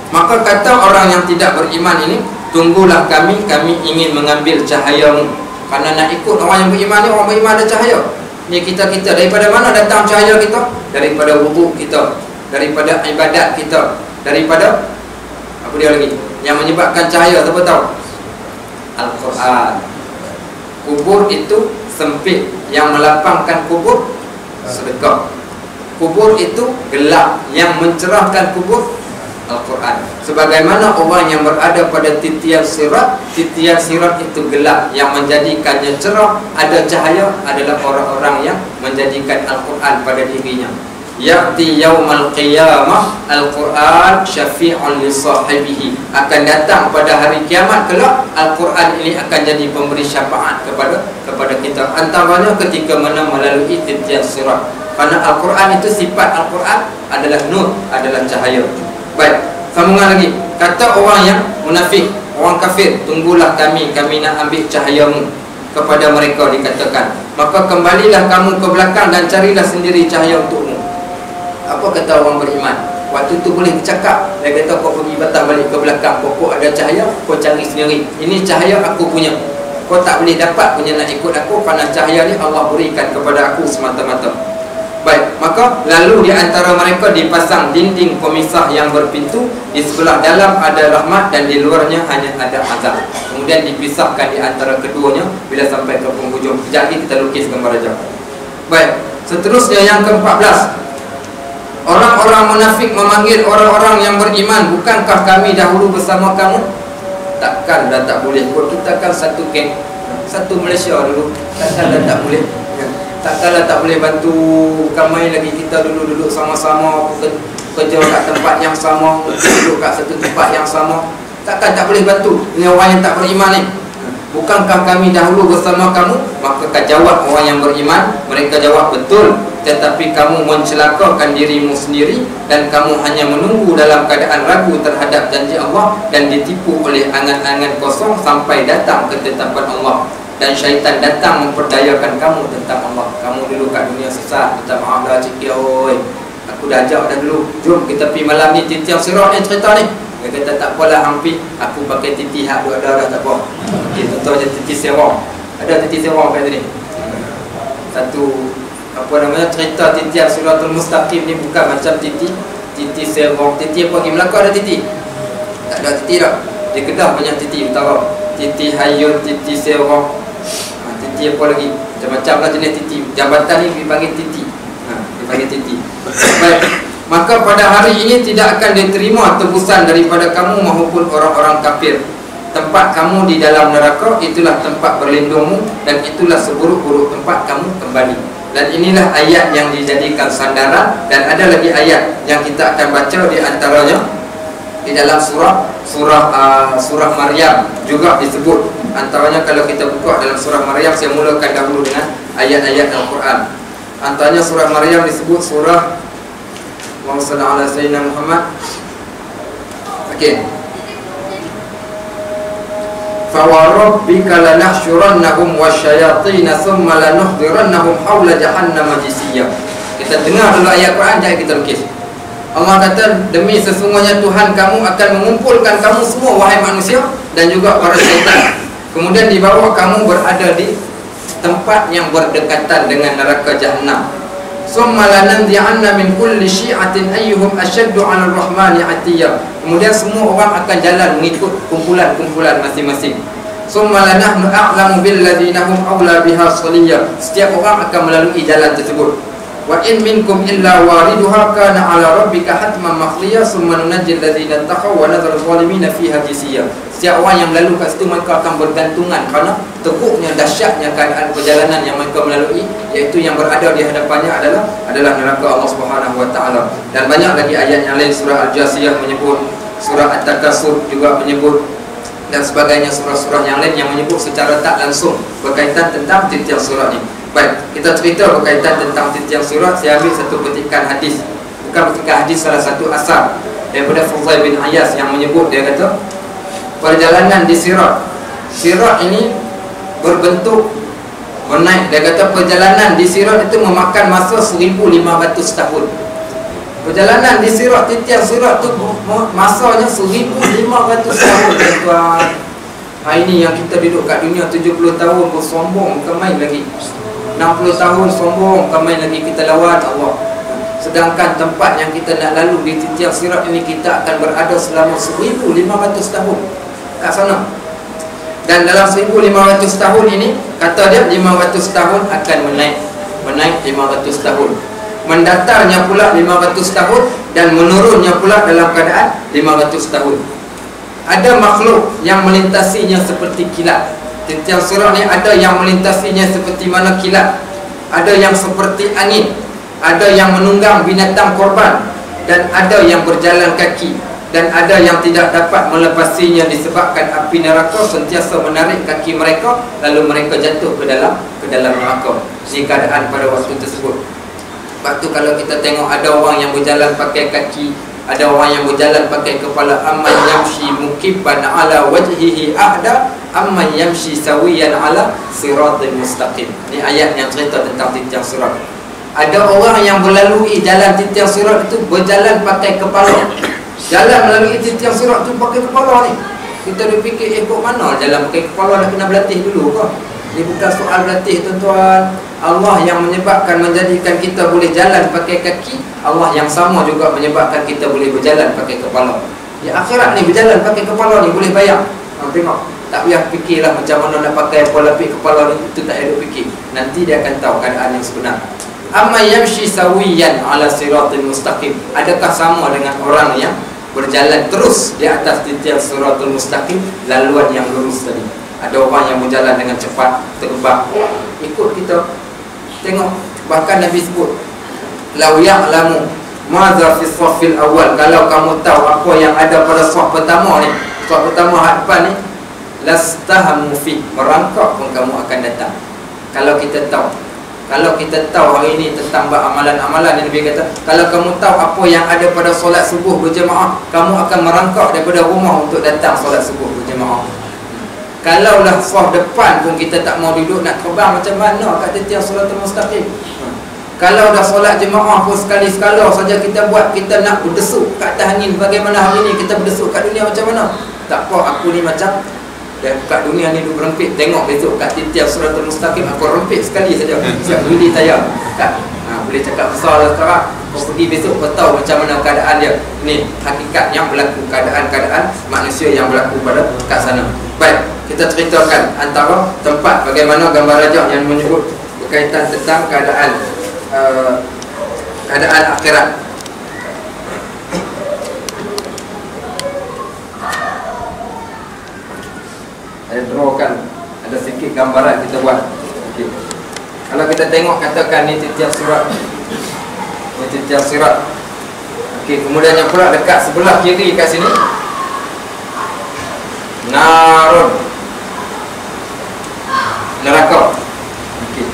Maka kata orang yang tidak beriman ini, tunggulah kami ingin mengambil cahayamu. Karena nak ikut orang yang beriman ni, orang beriman ada cahaya. Ni kita daripada mana datang cahaya kita? Daripada wuduk kita, daripada ibadat kita, daripada apa dia lagi yang menyebabkan cahaya, siapa tahu? Al-Quran. Kubur itu sempit, yang melapangkan kubur sedekah. Kubur itu gelap, yang mencerahkan kubur Al-Quran. Sebagaimana orang yang berada pada titian sirat itu gelap, yang menjadikannya cerah, ada cahaya, adalah orang-orang yang menjadikan Al-Quran pada dirinya. Ya'ti yaumal qiyamah Al-Quran syafi'un li sahibihi. Akan datang pada hari kiamat kelak, Al-Quran ini akan jadi pemberi syafaat kepada kita. Antaranya ketika mana melalui titian sirat. Karena Al-Quran itu, sifat Al-Quran adalah nur, adalah cahaya. Baik, sambungan lagi. Kata orang yang munafik, orang kafir, tunggulah kami nak ambil cahayamu. Kepada mereka dikatakan, maka kembalilah kamu ke belakang dan carilah sendiri cahaya untukmu. Apa kata orang beriman? Waktu tu boleh bercakap. Dia kata, kau pergi batang balik ke belakang, pokok ada cahaya, kau cari sendiri. Ini cahaya aku punya. Kau tak boleh dapat punya nak ikut aku, kerana cahaya ni Allah berikan kepada aku semata-mata. Baik, maka lalu di antara mereka dipasang dinding pemisah yang berpintu. Di sebelah dalam ada rahmat dan di luarnya hanya ada azab. Kemudian dipisahkan di antara keduanya bila sampai ke penghujung. Sekejap lagi kita lukis gambar aja. Baik, seterusnya yang ke-14. Orang-orang munafik memanggil orang-orang yang beriman, bukankah kami dahulu bersama kamu? Takkan dah tak boleh. Kita kan satu geng, satu Malaysia dulu. Takkan dah tak boleh. Takkanlah tak boleh bantu ramai lagi. Kita duduk sama-sama, kerja kat tempat yang sama, duduk kat satu tempat yang sama. Takkan tak boleh bantu. Ini orang yang tak beriman ni. Bukankah kami dahulu bersama kamu? Maka jawab orang yang beriman, mereka jawab, betul. Tetapi kamu mencelakakan dirimu sendiri, dan kamu hanya menunggu dalam keadaan ragu terhadap janji Allah, dan ditipu oleh angan-angan kosong sampai datang ketetapan Allah. Dan syaitan datang memperdayakan kamu tentang Allah. Kamu dulu kat dunia sesat, minta maaf dah cik, oi, aku dah ajak dah dulu, jom kita pergi malam ni titian sirat ni cerita ni. Dia kata tak apalah hampir, aku pakai titi hak dua dah tak apa. Okay, contoh je titi serong. Ada titi serong kat sini. Satu apa namanya, cerita titian siratul mustaqim ni bukan macam titi serong. Titi apa lagi? Melaka ada titi? Tak ada titi dah. Di Kedah banyak titi utara. Titi hayun, titi serong. Titi apa lagi? Macam-macam lah jenis titi. Jabatan ni dipanggil titi. Dipanggil titi. Baik. Maka pada hari ini tidak akan diterima tebusan daripada kamu maupun orang-orang kafir. Tempat kamu di dalam neraka, itulah tempat berlindungmu, dan itulah seburuk-buruk tempat kamu kembali. Dan inilah ayat yang dijadikan sandaran. Dan ada lagi ayat yang kita akan baca, di antaranya di dalam surah Maryam juga disebut. Antaranya kalau kita buka dalam surah Maryam, saya mulakan dahulu dengan ayat-ayat Al-Quran. Antaranya surah Maryam disebut surah Allahumma salli ala sayyidina Muhammad. Okey. Fa wa rabbika lanahsyurannahum wasyayatin thumma lanuhdirannahum haula jahannam jisiyya. Kita dengar dulu ayat Quran, jangan kita lukis. Allah kata, demi sesungguhnya Tuhan kamu akan mengumpulkan kamu semua, wahai manusia, dan juga para syaitan. Kemudian dibawa kamu berada di tempat yang berdekatan dengan neraka Jahannam. Summa lananzi'anna min kulli syi'atin ayyuhum asyaddu 'ala ar-rahmani 'atiyya. Kemudian semua orang akan jalan mengikut kumpulan-kumpulan masing-masing. Summa lanahnu a'lamu billadzina hum awla biha saliyya. Setiap orang akan melalui jalan tersebut. Wa in minkum illa wariduha kana 'ala rabbika hatman maqdiya summa nunajjil ladzina taqaw wa nadharu adh-dhalimina fiha jisiyya. Setiap orang yang melalui kat situ mereka akan bergantungan kerana teruknya, dahsyatnya keadaan perjalanan yang mereka melalui, iaitu yang berada di hadapannya adalah neraka Allah Subhanahu wa taala. Dan banyak lagi ayat yang lain, surah Al-Jasiyah menyebut, surah At-Takasur juga menyebut, dan sebagainya surah-surah yang lain yang menyebut secara tak langsung berkaitan tentang titian surah ni. Baik, kita cerita berkaitan tentang titian surah. Saya ambil satu petikan hadis, bukan petikan hadis, salah satu asar daripada Fudail bin Iyas yang menyebut, dia kata perjalanan di Sirat. Sirat ini berbentuk menaik. Dia kata perjalanan di Sirat itu memakan masa 1500 tahun. Perjalanan di Sirat, titian Sirat tu masanya 1500 tahun, tuan. Hari ni yang kita duduk kat dunia 70 tahun bersombong, bukan main lagi. 60 tahun sombong, bukan main lagi, kita lawan Allah. Sedangkan tempat yang kita nak lalu di titian Sirat ini, kita akan berada selama 1500 tahun kat sana. Dan dalam 1500 tahun ini, kata dia 500 tahun akan menaik 500 tahun, mendatarnya pula 500 tahun, dan menurunnya pula dalam keadaan 500 tahun. Ada makhluk yang melintasinya seperti kilat. Titian Sirat ni ada yang melintasinya seperti mana kilat, ada yang seperti angin, ada yang menunggang binatang korban, dan ada yang berjalan kaki, dan ada yang tidak dapat melepasinya disebabkan api neraka sentiasa menarik kaki mereka, lalu mereka jatuh ke dalam neraka. Ini keadaan pada waktu tersebut. Sebab tu kalau kita tengok ada orang yang berjalan pakai kaki, ada orang yang berjalan pakai kepala, amman yamshi mukibban ala wajhihi ahda amman yamshi sawiyan ala siratal mustaqim. Ini ayat yang cerita tentang titian Sirat. Ada orang yang melalui jalan titian Sirat itu berjalan pakai kepala. Jalan melalui titian Sirat tu pakai kepala ni. Kita dah fikir, kok mana jalan pakai kepala, dah kena berlatih dulu ke? Ini bukan soal berlatih, tuan-tuan. Allah yang menyebabkan, menjadikan kita boleh jalan pakai kaki, Allah yang sama juga menyebabkan kita boleh berjalan pakai kepala. Ya, akhirat ni berjalan pakai kepala ni boleh bayang. Tengok, tak payah fikirlah macam mana nak pakai apa lapik kepala ni, itu tak ada fikir. Nanti dia akan tahu keadaan yang sebenar. Amma yamshi sawiyan ala siratal mustaqim. Adakah sama dengan orang yang berjalan terus di atas titian siratal mustaqim, laluan yang lurus tadi? Ada orang yang berjalan dengan cepat, terbang, ikut kita. Tengok, bahkan Nabi sebut, lau ya'lamu madza fi shaffil awal, kalau kamu tahu apa yang ada pada saf pertama ni, saf pertama hadapan ni, lastahamu fi, merangkak pun kamu akan datang. Kalau kita tahu hari ini tentang amalan-amalan yang Nabi kata, kalau kamu tahu apa yang ada pada solat subuh berjemaah, kamu akan merangkak daripada rumah untuk datang solat subuh berjemaah. Kalaulah saf depan pun kita tak mau duduk, nak terbang macam mana kat titian siratal mustaqim? Kalau dah solat jemaah pun sekali-sekala saja kita buat, kita nak berdesuk kat atas angin. Bagaimana hari ni kita berdesuk kat dunia macam mana? Tak apa, aku ni macam kat dunia ni duduk berempit, tengok besok kat titian siratal mustaqim aku rempit sekali saja, siap beli tayar kan? Boleh cakap besar lah sekarang. Kau pergi besok, kau tahu macam mana keadaan dia. Ni hakikat yang berlaku, keadaan-keadaan manusia yang berlaku pada kat sana. Baik, kita ceritakan antara tempat bagaimana gambar rajah yang menyebut berkaitan tentang keadaan akhirat. Saya drawkan ada sikit gambaran kita buat. Okey. Kalau kita tengok, katakan ni titian Sirat. Ni titian Sirat. Okey, kemudian yang pula dekat sebelah kiri kat sini, narun, neraka. Okey.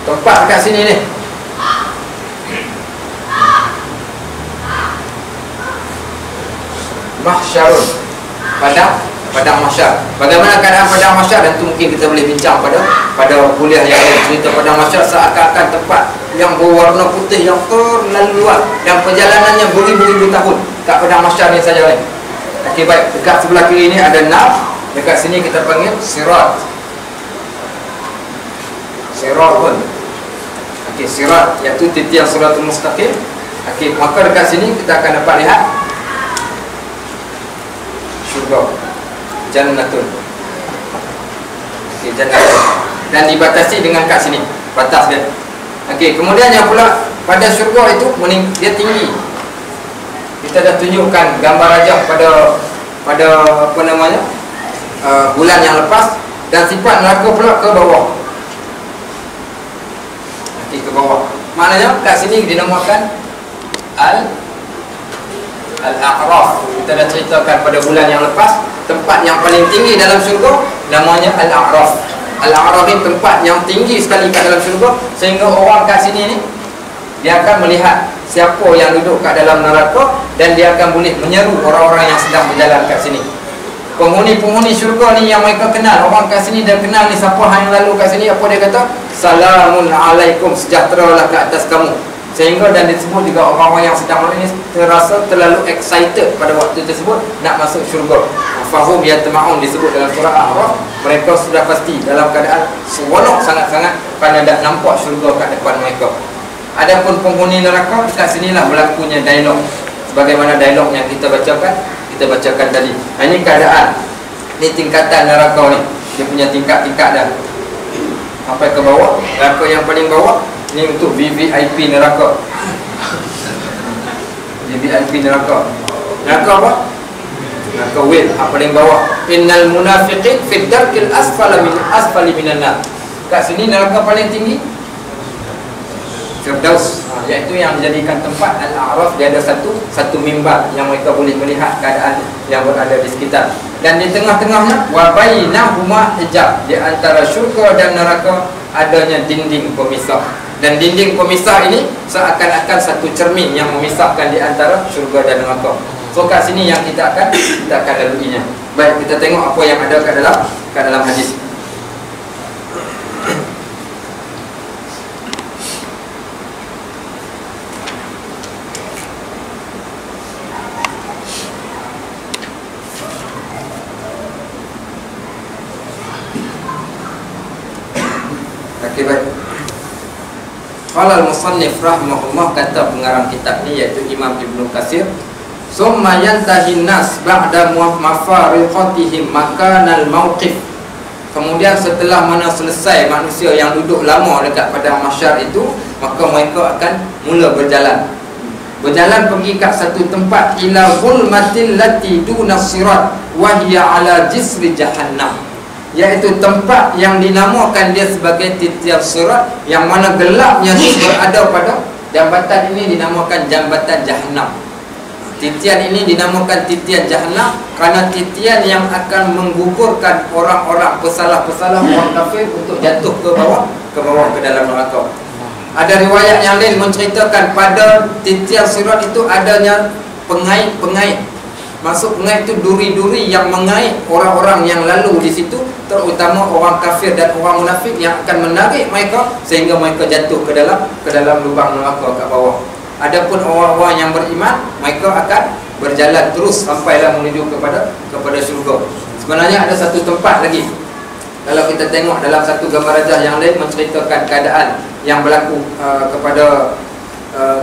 Tempat dekat sini ni, mahsyarun, padang mahsyar. Bagaimana keadaan padang mahsyar, dan itu mungkin kita boleh bincang pada kuliah yang lain. Cerita padang mahsyar seakan-akan tempat yang berwarna putih yang terlalu luas, yang perjalanannya beribu-ribu tahun. Kat padang mahsyar ni saja ni. Okey, baik, dekat sebelah kiri ni ada nar, Dekat sini kita panggil sirat. Siratun. Okey, sirat iaitu titian siratul mustaqim. Okey, maka dekat sini kita akan dapat lihat syurga, jannatun. Okey, jannatun. Dan dibatasi dengan kat sini batas dia. Okey, kemudian yang pula pada syurga itu dia tinggi. Kita dah tunjukkan gambar rajah pada apa namanya? Bulan yang lepas, dan sifat neraka pula ke bawah. Okey, ke bawah. Maknanya kat sini dinamakan Al-A'raf. Kita dah ceritakan pada bulan yang lepas, tempat yang paling tinggi dalam syurga namanya Al-A'raf. Al-A'raf ni tempat yang tinggi sekali kat dalam syurga, sehingga orang kat sini ni dia akan melihat siapa yang duduk kat dalam neraka, dan dia akan boleh menyeru orang-orang yang sedang berjalan kat sini. Penghuni-penghuni syurga ni yang mereka kenal, orang kat sini dah kenal ni siapa yang lalu kat sini, apa dia kata? Salamun alaikum, sejahteralah ke atas kamu. Sehingga dan disebut juga orang-orang yang sedang lalu ni terasa terlalu excited pada waktu tersebut nak masuk syurga. Fahum yatma'un disebut dalam surah Al-A'raf, mereka sudah pasti dalam keadaan seronok sangat-sangat kerana dah nampak syurga kat depan mereka. Adapun penghuni neraka, kat sinilah berlakunya dialog, sebagaimana dialog yang kita bacakan tadi. Ini keadaan, ni tingkatan neraka ni, dia punya tingkat-tingkat dah sampai ke bawah. Neraka yang paling bawah ni untuk VVIP neraka. VVIP neraka. Neraka apa? Neraka wil, paling bawah. Innal munafiqin fi darkil asfali minan nar. Kat sini neraka paling tinggi Firdaus, iaitu yang menjadikan tempat Al-A'raf. Dia ada satu mimbar yang mereka boleh melihat keadaan yang berada di sekitar. Dan di tengah-tengahnya wa bainahuma hijab, di antara syurga dan neraka adanya dinding pemisah. Dan dinding pemisah ini seakan-akan satu cermin yang memisahkan di antara syurga dan neraka. So kat sini yang kita akan laluinya. Baik, kita tengok apa yang ada kat dalam hadis. Okey, baik. Qala al-musannif rahimahullah, kata pengarang kitab ni iaitu Imam Ibnu Katsir, summa yantahi nas ba'da mafariqatihim makanal mauqif. Kemudian setelah mana selesai manusia yang duduk lama dekat padang mahsyar itu, maka mereka akan mula berjalan pergi kat satu tempat, ila zulmatil lati duna sirat wa hiya ala jisri jahannam, iaitu tempat yang dinamakan dia sebagai titian sirat, yang mana gelapnya berada pada jambatan ini dinamakan jambatan Jahannam. Titian ini dinamakan titian Jahannam kerana titian yang akan menggugurkan orang-orang pesalah-pesalah, orang kafir untuk jatuh ke bawah ke dalam neraka. Ada riwayat yang lain menceritakan pada titian sirat itu adanya pengait. Masuk pengait itu duri-duri yang mengait orang-orang yang lalu di situ, terutama orang kafir dan orang munafik, yang akan menarik mereka sehingga mereka jatuh ke dalam lubang neraka kat bawah. Adapun orang-orang yang beriman, mereka akan berjalan terus sampailah menuju kepada syurga. Sebenarnya ada satu tempat lagi. Kalau kita tengok dalam satu gambar rajah yang lain menceritakan keadaan yang berlaku kepada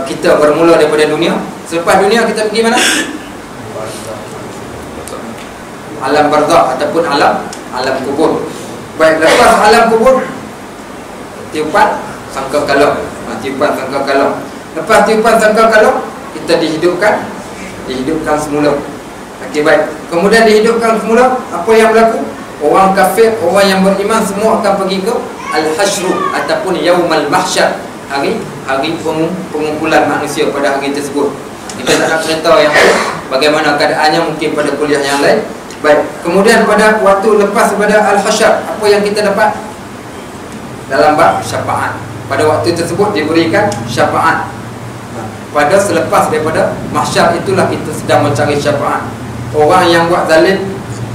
kita bermula daripada dunia. Selepas dunia kita pergi mana? Alam barzakh ataupun alam kubur. Baik, lepas alam kubur, tiupan sangkakala. Tiupan sangkakala. Lepas tiupan sangkakala, kita dihidupkan semula. Okey, baik. Kemudian dihidupkan semula, apa yang berlaku? Orang kafir, orang yang beriman semua akan pergi ke al-hasyru ataupun yaumal mahsyar, hari pengumpulan manusia pada hari tersebut. Kita tak nak cerita yang bagaimana keadaannya mungkin pada kuliah yang lain. Baik, kemudian pada waktu lepas daripada al-hasyar, apa yang kita dapat? Dalam bab syafaat, pada waktu tersebut diberikan syafaat. Pada selepas daripada mahsyar itulah kita sedang mencari syafaat. Orang yang buat zalim,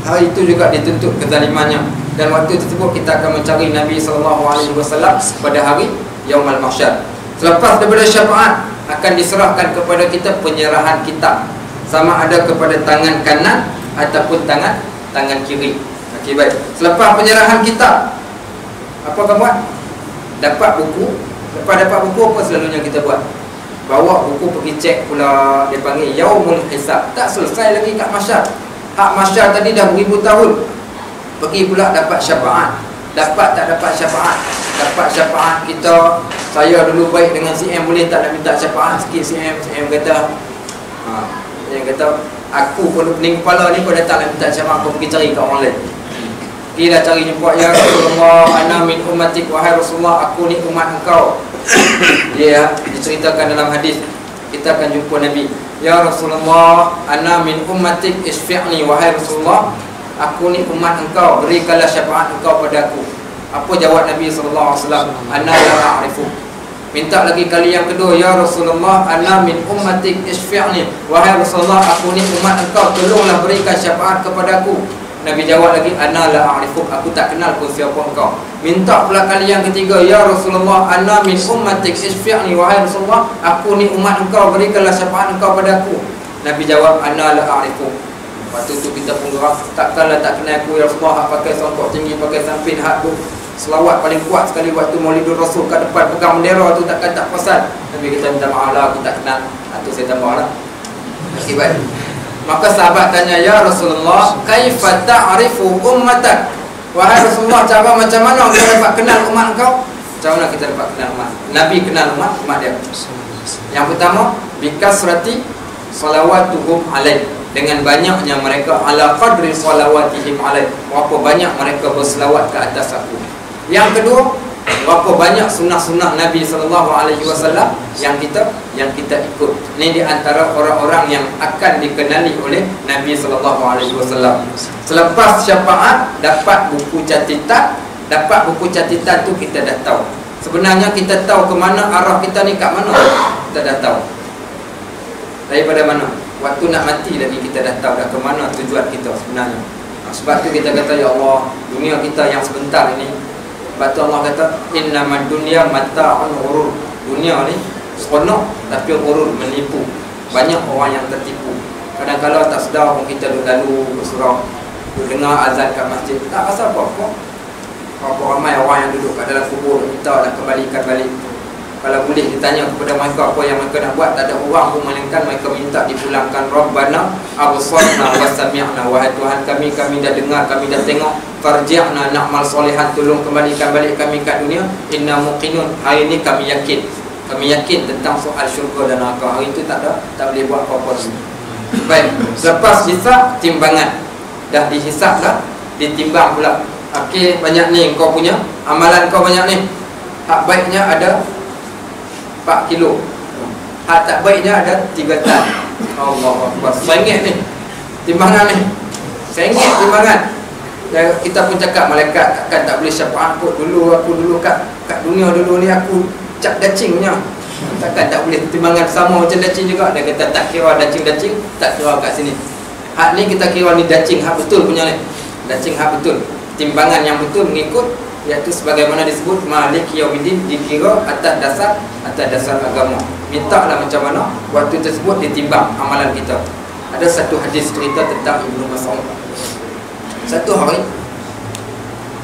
hari itu juga dituntut kezalimannya, dan waktu tersebut kita akan mencari Nabi SAW pada hari Yaumul Mahsyar. Selepas daripada syafaat, akan diserahkan kepada kita penyerahan kitab, sama ada kepada tangan kanan ataupun tangan kiri. Okey, baik. Selepas penyerahan kitab, apa kamu buat? Dapat buku. Lepas dapat buku, apa selalunya kita buat? Bawa buku pergi cek pula. Dia panggil Yaumul Hisab. Tak selesai lagi kat masyar. Hak masyar tadi dah beribu tahun. Pergi pula dapat syafaat. Dapat tak dapat syafaat? Dapat syafaat kita. Saya dulu baik dengan CM, boleh tak nak minta syafaat sikit CM? CM kata, yang kata, aku pun pening kepala ni, kau datang nak minta syafaat, kau pergi cari kat orang lain. Dia dah cari jumpa, ya Rasulullah, ana min ummatik, wahai Rasulullah, aku ni umat engkau. Dia diceritakan dalam hadis, kita akan jumpa Nabi. Ya Rasulullah, ana min ummatik, isfi'ni, wahai Rasulullah, aku ni umat engkau, berikanlah syafaat engkau pada aku. Apa jawab Nabi SAW? Ana la a'rifu. Minta lagi kali yang kedua, ya Rasulullah, ana min ummatik, isfi'ni, wahai Rasulullah, aku ni umat engkau, tolonglah berikan syafaat kepada aku. Nabi jawab lagi, ana la a'rifuk, aku tak kenal pun siapa engkau. Minta pula kali yang ketiga, ya Rasulullah, ana min ummatik, isfi'ni, wahai Rasulullah, aku ni umat engkau, berikanlah syafaat engkau pada aku. Nabi jawab, ana la a'rifuk. Lepas tu kita pun gerak, takkanlah tak kenal aku, ya Rasulullah, pakai songkok tinggi, pakai sampin, hak tu selawat paling kuat sekali waktu Maulidur Rasul kat depan pegang bendera tu, takkan tak pasal. Nabi kita minta maaf lah, aku tak kenal. Itu saya tambah lah. Akibat. Maka sahabat tanya, ya Rasulullah, kaifa ta'rifu ummatak? Wahai Rasulullah, cara macam mana kita dapat kenal umat kau? Macam mana kita dapat kenal umat? Nabi kenal umat dia. Yang pertama, bikasrati salawatuhum alaih, dengan banyaknya mereka, ala qadri salawatihim alaih, berapa banyak mereka berselawat ke atas aku. Yang kedua, berapa banyak sunnah-sunnah Nabi SAW yang kita ikut. Ini di antara orang-orang yang akan dikenali oleh Nabi SAW. Selepas syafaat, dapat buku catatan. Dapat buku catatan tu kita dah tahu. Sebenarnya kita tahu ke mana arah kita ni, kat mana kita dah tahu. Daripada mana? Waktu nak mati lagi kita dah tahu dah ke mana tujuan kita sebenarnya. Sebab tu kita kata, ya Allah, dunia kita yang sebentar ini, sebab tu Allah kata, innamad dunya mata'un ghurur. Dunia ni seronok tapi ghurur, menipu. Banyak orang yang tertipu. Kadang-kadang tak sedar pun kita duduk lalu bersurau, dengar azan kat masjid, tak rasa apa-apa. Berapa ramai orang yang duduk kat dalam kubur minta nak kembalikan balik. Kalau boleh ditanya kepada mereka apa yang mereka nak buat, tak ada orang pun melainkan mereka minta dipulangkan. Rabbana absarna wa sami'na, wahai Tuhan kami, kami dah dengar, kami dah tengok. Farji'na na'mal solihan, tolong kembalikan balik kami kat dunia. Inna muqinun, hari ini kami yakin. Kami yakin tentang soal syurga dan neraka. Hari itu tak boleh buat apa-apa lagi. Baik, selepas hisab, timbangan. Dah dihisab dah, ditimbang pula. Okey, banyak ni kau punya, amalan kau banyak ni. Hak baiknya ada 4 kilo, hak tak baiknya ada 3 tan. Allah Akbar. RM1 ni timbangan ni, RM1 timbangan. Dan kita pun cakap, malaikat takkan tak boleh syafaat kot. Aku dulu kat dunia dulu ni aku cap dacingnya, takkan tak boleh timbangan sama macam dacing juga. Dia kata tak kira dacing-dacing, tak kira kat sini. Hak ni kita kira ni dacing, hak betul punya ni, dacing hak betul. Timbangan yang betul mengikut, iaitu sebagaimana disebut Malik Yaumiddin, dikira atas dasar agama. Mintalah macam mana waktu tersebut ditimbang amalan kita. Ada satu hadis cerita tentang Ibnu Mas'ud. Satu hari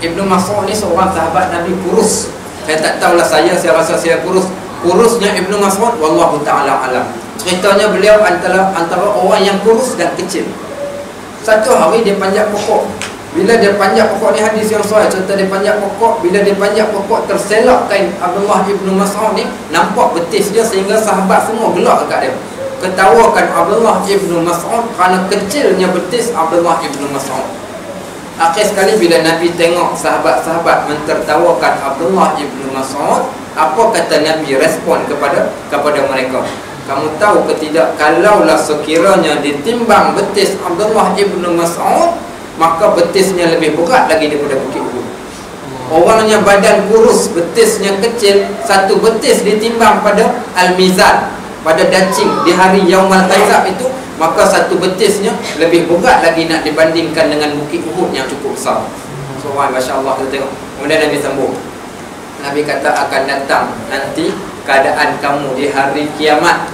Ibnu Mas'ud ni seorang sahabat Nabi kurus. Saya tak tahulah, saya rasa saya kurus. Kurusnya Ibnu Mas'ud wallahu ta'ala alam. Ceritanya beliau antara orang yang kurus dan kecil. Satu hari dia panjat pokok. Bila dia panjat pokok ni, hadis yang sahih, cerita dia panjat pokok. Bila dia panjat pokok, terselak kain Abdullah Ibnu Mas'ud ni, nampak betis dia, sehingga sahabat semua gelak dekat dia. Ketawakan Abdullah Ibnu Mas'ud kerana kecilnya betis Abdullah Ibnu Mas'ud. Akhir sekali bila Nabi tengok sahabat-sahabat mentertawakan Abdullah Ibnu Mas'ud, apa kata Nabi respon kepada mereka? Kamu tahu ke tidak, kalaulah sekiranya ditimbang betis Abdullah Ibnu Mas'ud, maka betisnya lebih berat lagi daripada Bukit Uhud. Orangnya badan kurus, betisnya kecil, satu betis ditimbang pada Al-Mizan, pada dacing di hari Yaumul Hisab itu, maka satu betisnya lebih berat lagi nak dibandingkan dengan Bukit Uhud yang cukup besar. So, masya-Allah, kita tengok. Kemudian Nabi sambung. Nabi kata akan datang nanti keadaan kamu di hari kiamat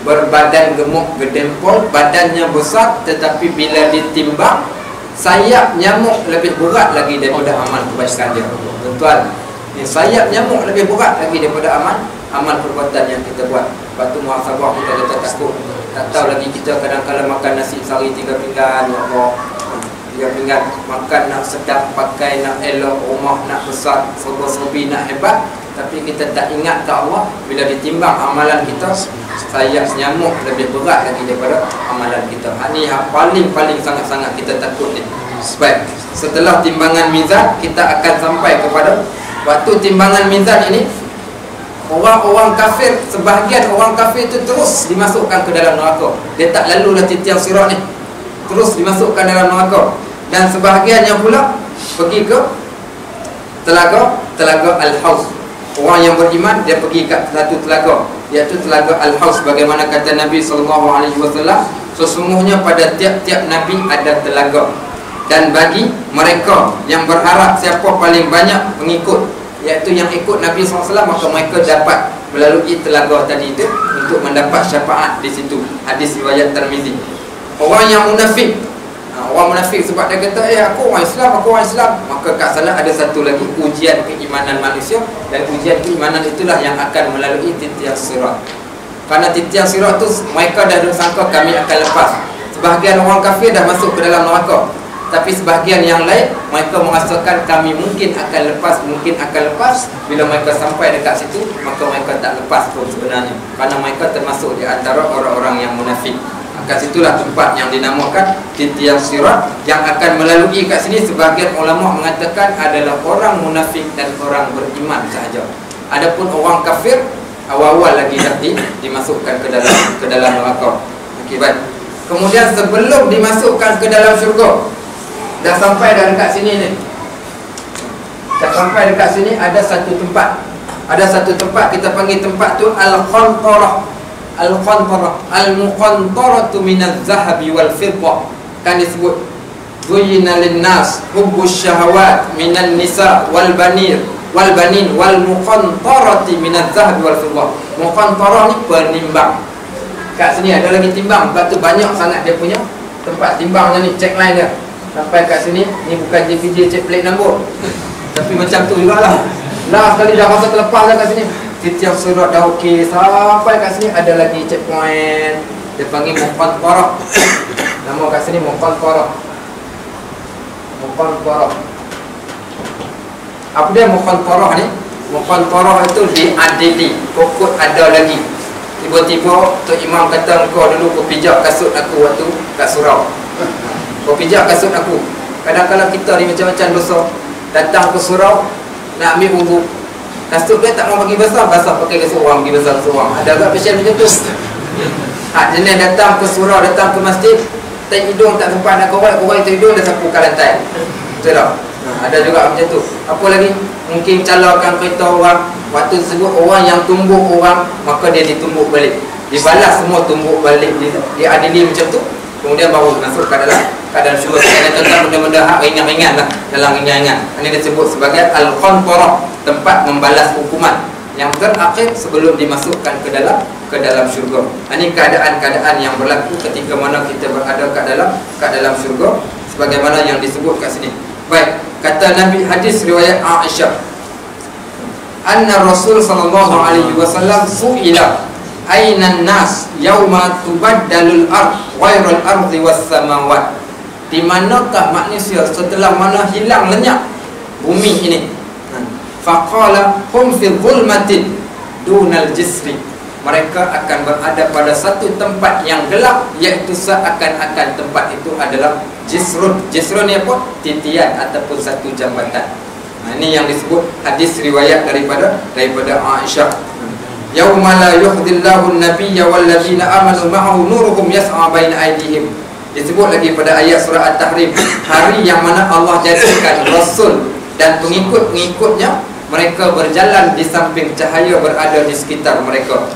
berbadan gemuk gedempol, badannya besar, tetapi bila ditimbang sayap nyamuk lebih berat lagi daripada amal kebaikan dia. Tuan, ni sayap nyamuk lebih berat lagi daripada amal perbuatan yang kita buat. Lepas tu muhasabah kita kata takut. Tak tahu lagi kita kadang-kadang makan nasi sehari 3 pinggan, ya Allah. 3 pinggan, makan nak sedap, pakai nak elok, rumah nak besar, serba-serbi nak hebat, tapi kita tak ingat ke Allah. Bila ditimbang amalan kita, sayap nyamuk lebih berat lagi daripada amalan kita. Ini yang paling sangat-sangat kita takut ni. Sebab setelah timbangan mizan, kita akan sampai kepada waktu timbangan mizan ini. Orang-orang kafir, sebahagian orang kafir itu terus dimasukkan ke dalam neraka. Dia tak lalulah titian sirat ni, terus dimasukkan dalam neraka. Dan sebahagiannya pula pergi ke telaga Al-Haus. Orang yang beriman dia pergi ke satu telaga, iaitu telaga Al-Haus. Bagaimana kata Nabi SAW, sesungguhnya pada tiap-tiap Nabi ada telaga. Dan bagi mereka yang berharap siapa paling banyak mengikut, iaitu yang ikut Nabi SAW, maka mereka dapat melalui telaga tadi itu untuk mendapat syafaat di situ. Hadis riwayat Tirmizi. Orang yang munafik, orang munafik sebab dia kata aku orang Islam, maka kat sana ada satu lagi ujian keimanan manusia, dan ujian keimanan itulah yang akan melalui titian sirat. Kerana titian sirat tu mereka dah sangka kami akan lepas. Sebahagian orang kafir dah masuk ke dalam neraka, tapi sebahagian yang lain mereka merasakan kami mungkin akan lepas. Bila mereka sampai dekat situ, maka mereka tak lepas pun sebenarnya, kerana mereka termasuk di antara orang-orang yang munafik. Kat situlah tempat yang dinamakan titian sirat, yang akan melalui kat sini sebahagian ulama mengatakan adalah orang munafik dan orang beriman sahaja. Adapun orang kafir awal-awal lagi dah dimasukkan ke dalam neraka. Okey, baik. Kemudian sebelum dimasukkan ke dalam syurga, dah sampai dah dekat sini ni. Dah sampai dekat sini ada satu tempat. Ada satu tempat kita panggil tempat tu Al-Qantarah. Al-Qantarah, Al-Muqantaratu minaz zahabi wal fiddah. Kan disebut Zuyyina lin-nas hubbus syahawat minan nisa wal banin wal muqantarati minaz zahabi wal fiddah. Muqantarah ni penimbang. Kat sini ada lagi timbang. Sebab tu banyak sangat dia punya tempat timbangnya ni, check line dia. Sampai kat sini, ni bukan JPJ cek plate nombor, tapi macam tu jugalah. Lah sekali dah rasa terlepas dah kat sini. Titian sirat dah okey, sampai kat sini ada lagi checkpoint. Dia panggil Muqantarah. Nama kat sini Muqantarah. Apa dia Muqantarah ni? Muqantarah itu diadili, pokok ada lagi. Tiba-tiba Tok Imam kata, kau dulu kau pijak kasut aku waktu kat surau, kau pijak kasut aku. Kadang-kadang kita ni macam-macam dosa, datang ke surau nak ambil wudu, kasut dia tak mau bagi basah pakai kasut orang, bagi basah kasut orang. Ada agak pasien macam tu. Jenis datang ke surau, datang ke masjid, tai hidung tak sempat nak korek tu hidung, dah sapu ke lantai. Betul tak? Ada juga macam tu. Apa lagi? Mungkin calaukan kereta orang, waktu tersebut orang yang tumbuk orang, maka dia ditumbuk balik, dibalas semua tumbuk balik, diadili macam tu. Kemudian baru masuk ke dalam syurga. Ada tentang benda-benda hak ringan-ringan lah, dalam ringan-ringan. Ini disebut sebagai Al-Qantarah, tempat membalas hukuman yang terakhir sebelum dimasukkan ke dalam syurga. Ini keadaan-keadaan yang berlaku ketika mana kita berada ke dalam syurga, sebagaimana yang disebut kat sini. Baik, kata Nabi, hadis riwayat Aisyah, anna Rasul sallallahu alaihi wasallam su'ila ainan nas yauma tubaddalul ard ghairal ardi was samawat. Di manakah manusia setelah mana hilang lenyap bumi ini? Faqala hum fi dhulmatin dunal jisri. Mereka akan berada pada satu tempat yang gelap, iaitu seakan-akan tempat itu adalah jisrun. Jisrun ni apa? Titian ataupun satu jambatan. Ini yang disebut hadis riwayat daripada Aisyah. Yauma la yuhdillahu an-nabiyya wal ladzina amanu ma'ahu nuruhum yas'a baina aydihim. Disebut lagi pada ayat surah At-Tahrim, hari yang mana Allah jadikan Rasul dan pengikut-pengikutnya, mereka berjalan di samping cahaya berada di sekitar mereka.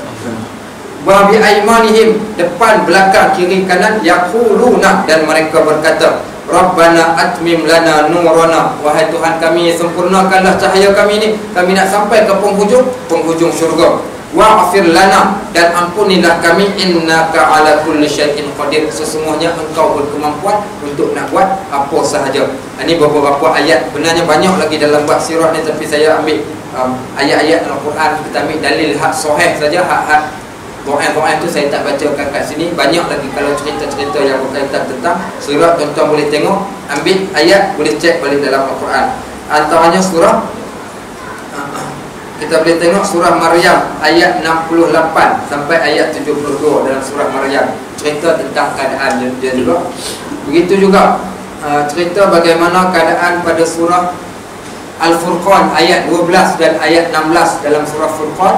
Wa bi aymanihim, depan, belakang, kiri, kanan, yaquluna, dan mereka berkata, Rabbana atmim lana nurana, wahai Tuhan kami, sempurnakanlah cahaya kami ni, kami nak sampai ke penghujung syurga. wa'fir lana, dan ampunilah kami, innaka ala kulli syai'in qadir, sesungguhnya engkau berkemampuan untuk nak buat apa sahaja. Ini beberapa ayat, benarnya banyak lagi dalam bab sirah ni, tapi saya ambil ayat-ayat Al-Quran, kita ambil dalil hak sahih saja, hak doa-doa itu saya tak bacakan kat sini. Banyak lagi kalau cerita-cerita yang berkaitan tentang surah, tuan-tuan boleh tengok, ambil ayat, boleh cek balik dalam Al-Quran. Antaranya surah, kita boleh tengok surah Maryam ayat 68 sampai ayat 72 dalam surah Maryam, cerita tentang keadaan dia juga. Begitu juga cerita bagaimana keadaan pada surah Al-Furqan ayat 12 dan ayat 16 dalam surah Furqan.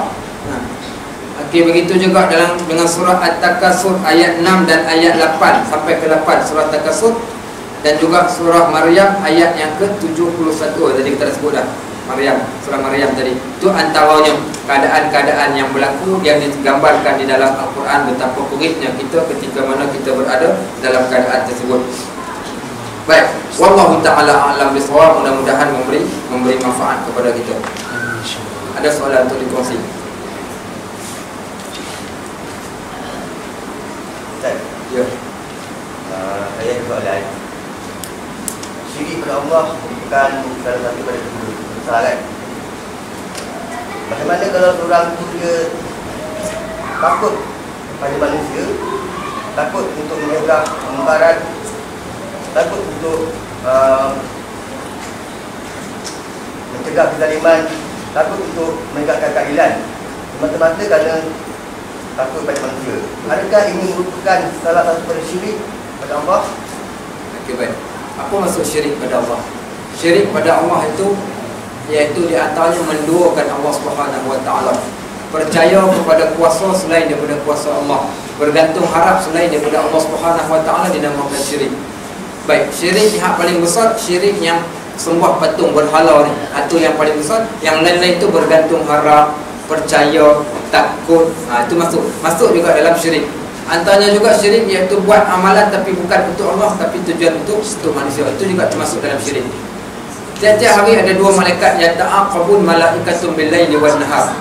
Okey, begitu juga dengan surah At-Takasur ayat 6 dan ayat 8 sampai ke 8 surah Takasur, dan juga surah Maryam ayat yang ke-71 tadi kita dah sebut dah. Maryam, surah Maryam tadi. Itu antaranya keadaan-keadaan yang berlaku yang digambarkan di dalam Al-Quran, betapa peritnya kita ketika mana kita berada dalam keadaan tersebut. Baik, wallahu taala a'lam bissawab. Mudah-mudahan memberi manfaat kepada kita. Ada soalan untuk dikongsi? Ya. Saya soalan. Syirik kepada Allah bukan salah satu pada kesalahan. Bagaimana kalau orang tu dia takut pada manusia, takut untuk menjaga kemungkaran, takut untuk mencegah kezaliman, takut untuk menegakkan keadilan, semata-mata kerana takut pada manusia. Adakah ini merupakan salah satu pada syirik pada Allah? Okey, baik. Apa maksud syirik pada Allah? Syirik pada Allah itu iaitu di antaranya menduakan Allah Subhanahu Wa Taala, percaya kepada kuasa selain daripada kuasa Allah, bergantung harap selain daripada Allah Subhanahu Wa Taala, dinamakan syirik. Baik, syirik yang paling besar, syirik yang sembah patung berhala ni, atau yang paling besar. Yang lain-lain itu bergantung harap, percaya, takut. Itu masuk juga dalam syirik. Antaranya juga syirik iaitu buat amalan tapi bukan untuk Allah, tapi tujuan untuk manusia. Itu juga termasuk dalam syirik. Tiap-tiap hari ada dua malaikat yang ta'aqabun malaikatun bil-laili wan nahar.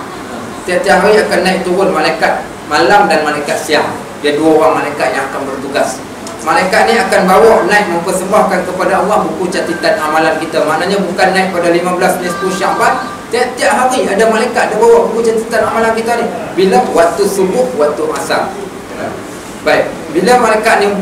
Tiap-tiap hari akan naik turun malaikat malam dan malaikat siang. Dia dua orang malaikat yang akan bertugas. Malaikat ni akan bawa naik mempersembahkan kepada Allah buku catatan amalan kita. Maknanya bukan naik pada 15 nisfu Syaban. Tiap-tiap hari ada malaikat dia bawa buku catatan amalan kita ni. Bila waktu subuh, waktu asar. Baik, bila malaikat ni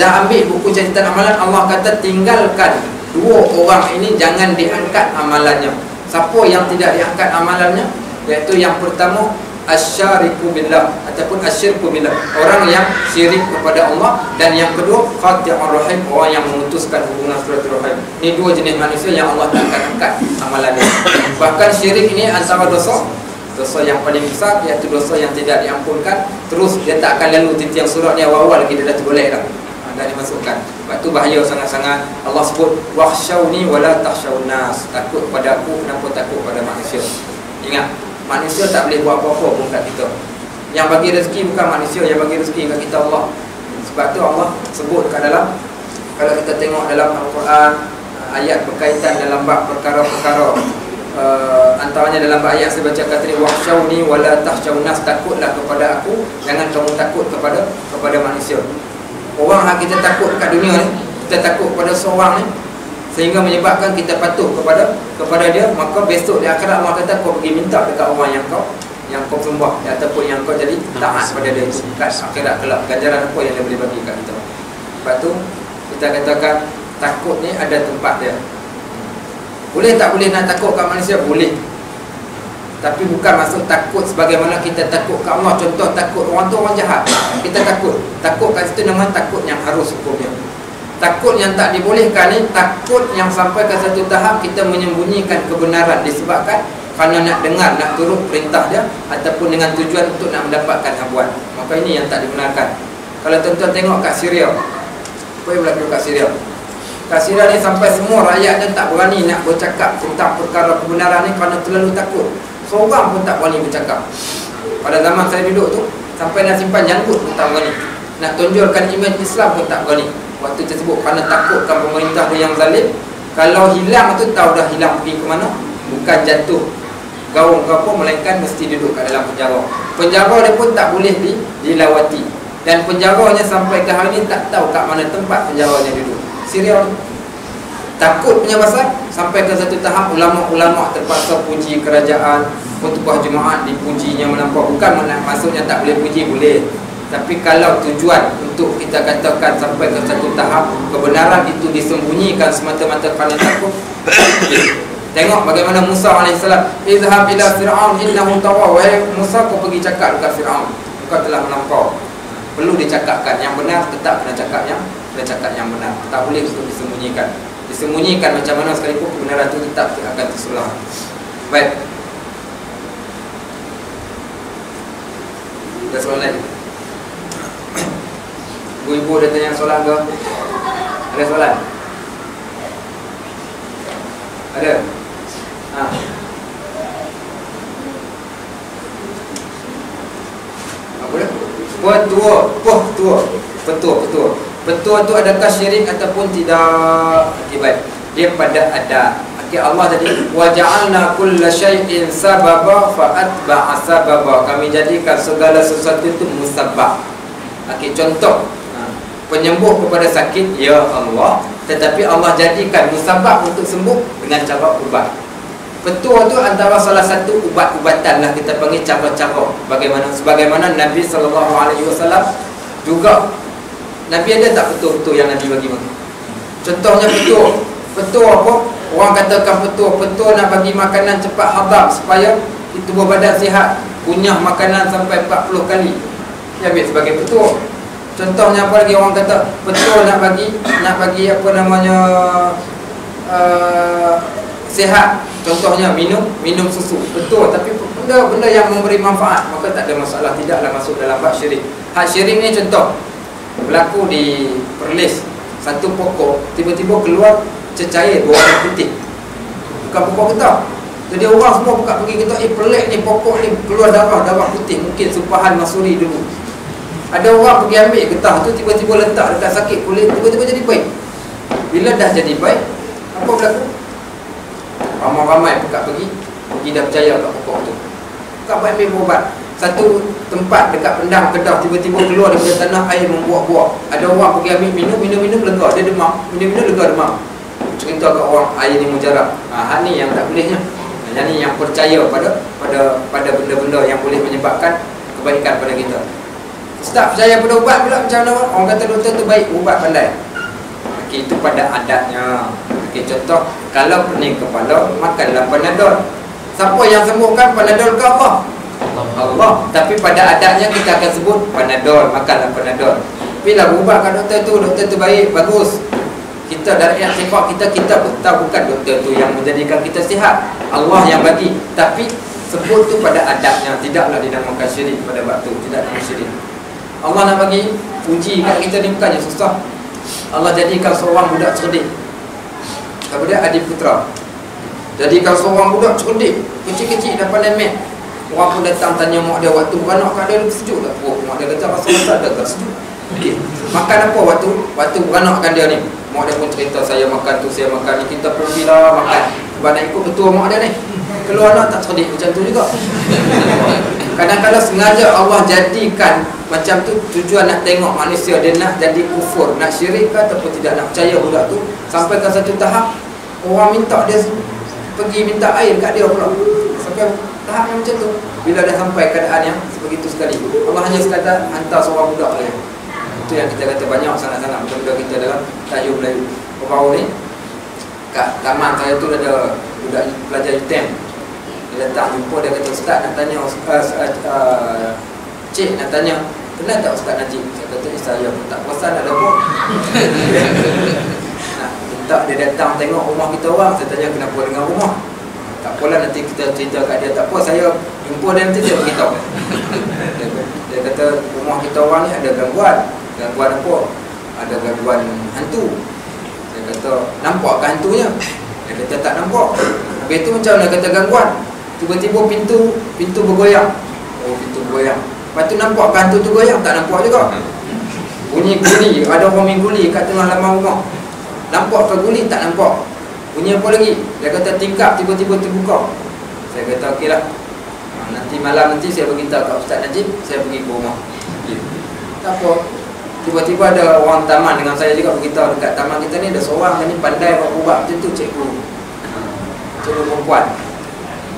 dah ambil buku catatan amalan, Allah kata tinggalkan dua orang ini, jangan diangkat amalannya. Siapa yang tidak diangkat amalannya? Iaitu yang pertama, asyariku billah ataupun asyirku billah, orang yang syirik kepada Allah. Dan yang kedua, qati'ur rahim, orang yang memutuskan hubungan silaturahim. Ini dua jenis manusia yang Allah tak akan angkat amalannya. Bahkan syirik ini antara dosa yang paling besar, iaitu dosa yang tidak diampunkan. Terus dia tak akan lalu titiang surat ni awal-awal lagi dia dah tergolek dah, dah dimasukkan. Sebab tu bahaya sangat-sangat. Allah sebut wakhshawni wala takhshawun nas, takut pada aku, kenapa takut pada manusia. Ingat, manusia tak boleh buat apa-apa pun kat kita. Yang bagi rezeki bukan manusia, yang bagi rezeki kat kita Allah. Sebab tu Allah sebut kat dalam, kalau kita tengok dalam Al-Quran, ayat berkaitan dalam bab perkara-perkara, antaranya dalam ayat saya baca kata ni, wakhshawni wala takhshawun nas, takutlah kepada aku, jangan kamu takut kepada manusia. Orang yang kita takut kat dunia ni, kita takut pada seorang ni, sehingga menyebabkan kita patuh kepada dia, maka besok di akhirat Allah kata kau pergi minta dekat orang yang kau sembah, ataupun yang kau jadi taat pada dia itu. Kat akhirat kelak ganjaran apa yang dia boleh bagi kat kita. Sebab tu kita katakan takut ni ada tempat dia. Boleh tak boleh nak takut kat manusia? Boleh. Tapi bukan maksud takut sebagaimana kita takut kat Allah. Contoh takut orang tu orang jahat, kita takut kat situ nama takut yang harus hukumnya. Takut yang tak dibolehkan ni takut yang sampai ke satu tahap kita menyembunyikan kebenaran disebabkan kerana nak dengar, nak turut perintah dia, ataupun dengan tujuan untuk nak mendapatkan habuan. Maka ini yang tak dibenarkan. Kalau tuan-tuan tengok kat Syria, apa yang berlaku kat Syria? Kat Syria ni sampai semua rakyat dia tak berani nak bercakap tentang perkara kebenaran ni kerana terlalu takut. Seorang pun tak berani bercakap. Pada zaman saya duduk tu, sampai nak simpan janggut pun tak berani. Nak tonjolkan imej Islam pun tak berani. Waktu tersebut kerana takutkan pemerintah dia yang zalim. Kalau hilang tu tahu dah hilang pergi ke mana. Bukan jatuh gaung ke apa, melainkan mesti duduk kat dalam penjara. Penjara dia pun tak boleh dilawati. Dan penjaranya sampai ke hari ni tak tahu kat mana tempat penjaranya duduk. Syria ni takut punya pasal sampai ke satu tahap ulama-ulama terpaksa puji kerajaan, khutbah Jumaat dipujinya melampau. Bukan maksudnya tak boleh puji, boleh. Tapi kalau tujuan untuk kita katakan sampai ke satu tahap kebenaran itu disembunyikan semata-mata kerana takut. Tengok bagaimana Musa AS, izhab ila Fir'aun innahu tagha. Wahai Musa, kau pergi cakap dekat Fir'aun, kau telah melampau. Perlu dicakapkan yang benar, tetap kena cakap yang benar. Tak boleh untuk disembunyikan. Disembunyikan macam mana sekalipun kebenaran itu tetap akan tersulah. Baik. Ada soalan lain? Ibu-ibu ada tanya soalan ke? Ada soalan? Ada? Ha. Apa dia? Petua tu adakah syirik ataupun tidak? Okay, baik. Dia pada adat. Okay, Allah tadi wa ja'alna kulla syai'in sababa fa atba'a sababa. Kami jadikan segala sesuatu itu musabbab. Okay, contoh penyembuh kepada sakit, ya Allah, tetapi Allah jadikan musabbab untuk sembuh dengan cara ubat. Petua tu antara salah satu ubat-ubatan lah, kita panggil cara-cara. Sebagaimana Nabi SAW juga, Nabi ada tak petua-petua yang Nabi bagi? Contohnya petua apa? Orang katakan petua nak bagi makanan cepat hadam supaya tubuh badan sihat, kunyah makanan sampai 40 kali. Dia ambil sebagai petua. Contohnya apa lagi? Orang kata petua nak bagi apa namanya, sihat. Contohnya minum susu. Betul, tapi benda yang memberi manfaat, maka tak ada masalah, tidaklah masuk dalam bab syirik. Hak syirik ni contoh berlaku di Perlis, satu pokok tiba-tiba keluar cecair berwarna putih. Bukan pokok getah. Jadi orang semua buka pergi kata, pelik ni pokok ni keluar darah putih. Mungkin sumpahan masuri dulu. Ada orang pergi ambil getah tu, tiba-tiba letak dekat sakit kulit, tiba-tiba jadi baik. Bila dah jadi baik, apa berlaku? Ramai-ramai pergi dah percaya kat pokok tu. Kau ambil berubat. Satu tempat dekat Pendang, Kedah, tiba-tiba keluar daripada tanah air membuak-buak. Ada orang pergi ambil minum lega, dia demam. Minum lega demam. Cerita kat orang air ni mujarab. Hal ni yang tak bolehnya. Yang ni yang percaya pada benda-benda yang boleh menyebabkan kebaikan pada kita. Tak percaya pada ubat pula macam mana? Orang kata doktor tu baik, ubat pandai. Okey, itu pada adatnya. Okey, contoh, kalau pening kepala, makanlah Panadol. Siapa yang sembuhkan, Panadol ke Allah? Allah. Tapi pada adatnya kita akan sebut Panadol, makanlah Panadol. Bila ubat kat doktor tu baik, bagus. Kita dari sifat kita tahu bukan doktor tu yang menjadikan kita sihat. Allah yang bagi. Tapi sebut tu pada adatnya, tidaklah dinamakan syirik pada waktu, tidak nama syirik. Allah nak bagi uji kat kita ni bukannya susah. Allah jadikan seorang budak cerdik. Apa dia? Adiputra. Jadikan seorang budak cerdik, kecil-kecil dah pandai math. Orang pun datang tanya mak dia waktu beranak kat dia sejuk tak? Oh, mak dia kata rasa ada tak sejuk. Okay. Makan apa waktu beranak kan dia ni? Mak dia pun cerita, saya makan tu, saya makan ni. Kita pun bila makan. Sebab nak ikut betul mak dia ni. Keluar anak tak cerdik macam tu juga. Kadang-kadang sengaja Allah jadikan macam tu, tujuan nak tengok manusia dia nak jadi kufur, nak syirik ke ataupun tidak, nak percaya budak tu. Sampai ke satu tahap orang minta dia pergi minta air kat dia pula. Sampai tahap macam tu. Bila dah sampai keadaan yang sebegitu sekali, Allah hanya sekadar hantar seorang budak saja. Itu yang kita kata banyak sangat-sangat benda-benda kita dalam tajuk Melayu. Baru ni kat taman saya tu ada budak pelajar UTM. Dia datang jumpa, dia kata, Ustaz nak tanya, Cik nak tanya, kenal tak Ustaz Najib? Saya kata, saya pun tak perasan ada apa. Minta dia datang tengok rumah kita orang. Saya tanya kenapa dengan rumah. Tak apalah, nanti kita cerita kat dia. Tak apa, saya jumpa dia nanti saya beritahu. Dia kata rumah kita orang ni ada gangguan. Gangguan apa? Ada gangguan hantu. Saya kata, nampak ke hantunya? Dia kata tak nampak. Habis tu macam mana kata gangguan? Tiba-tiba pintu bergoyang. Oh, pintu bergoyang. Lepas tu nampak ke hantu tu goyang? Tak nampak juga. Bunyi guli, ada orang main guli kat tengah laman rumah. Nampak ke guli? Tak nampak. Bunyi apa lagi? Dia kata tingkap tiba-tiba terbuka. Saya kata okey lah, nanti malam nanti saya beritahu kat Ustaz Najib, saya pergi ke rumah. Tak apa. Tiba-tiba ada orang taman dengan saya juga beritahu, dekat taman kita ni ada seorang ni pandai buat ubat macam tu, cikgu perempuan.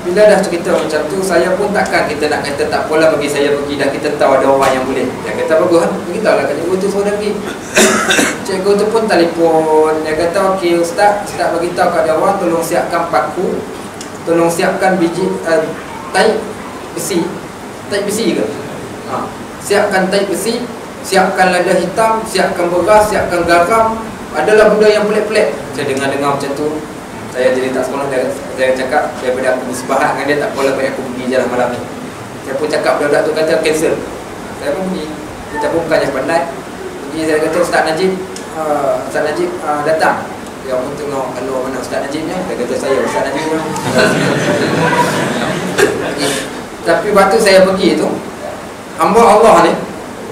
Bila dah cerita macam tu, saya pun takkan kita nak kata tak apalah bagi saya pergi, dah kita tahu ada orang yang boleh. Dia kata bagus kan, beritahulah kat cikgu tu suruh dia pergi. Cikgu tu pun telefon, dia kata okey Ustaz beritahu kat dia orang tolong siapkan paku, tolong siapkan biji taip besi ke? Siapkan taip besi, siapkan lada hitam, siapkan beras, siapkan garam. Adalah benda yang pelik-pelik. Saya dengar macam tu, saya jadi tak sekolah. Saya cakap daripada aku bersebahat dengan dia, tak apalah baik aku pergi je lah malam ni. Saya pun cakap budak tu kata cancel. Saya pun pergi. Kita pun bukannya pandai. Pergi saya kata Ustaz Najib datang. Dia pun tengok kalau mana Ustaz Najib ni. Dia kata saya Ustaz Najib ni. Tapi waktu saya pergi tu, hamba Allah ni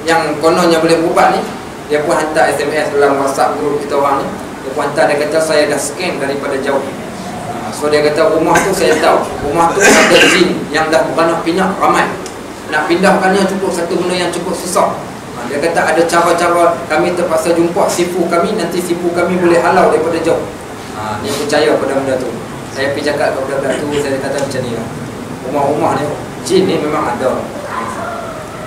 yang kononnya boleh berubat ni, dia pun hantar SMS dalam WhatsApp group kita orang ni. Dia pun hantar, dia kata saya dah scan daripada jauh. So dia kata rumah tu saya tahu, rumah tu ada jin yang dah beranak pinak ramai. Nak pindahkannya cukup satu benda yang cukup susah. Dia kata ada cara-cara, kami terpaksa jumpa sifu kami, nanti sifu kami boleh halau daripada jauh. Dia percaya pada benda tu. Saya pergi cakap kepada budak tu, saya kata macam ni lah, rumah-rumah ni jin ni memang ada.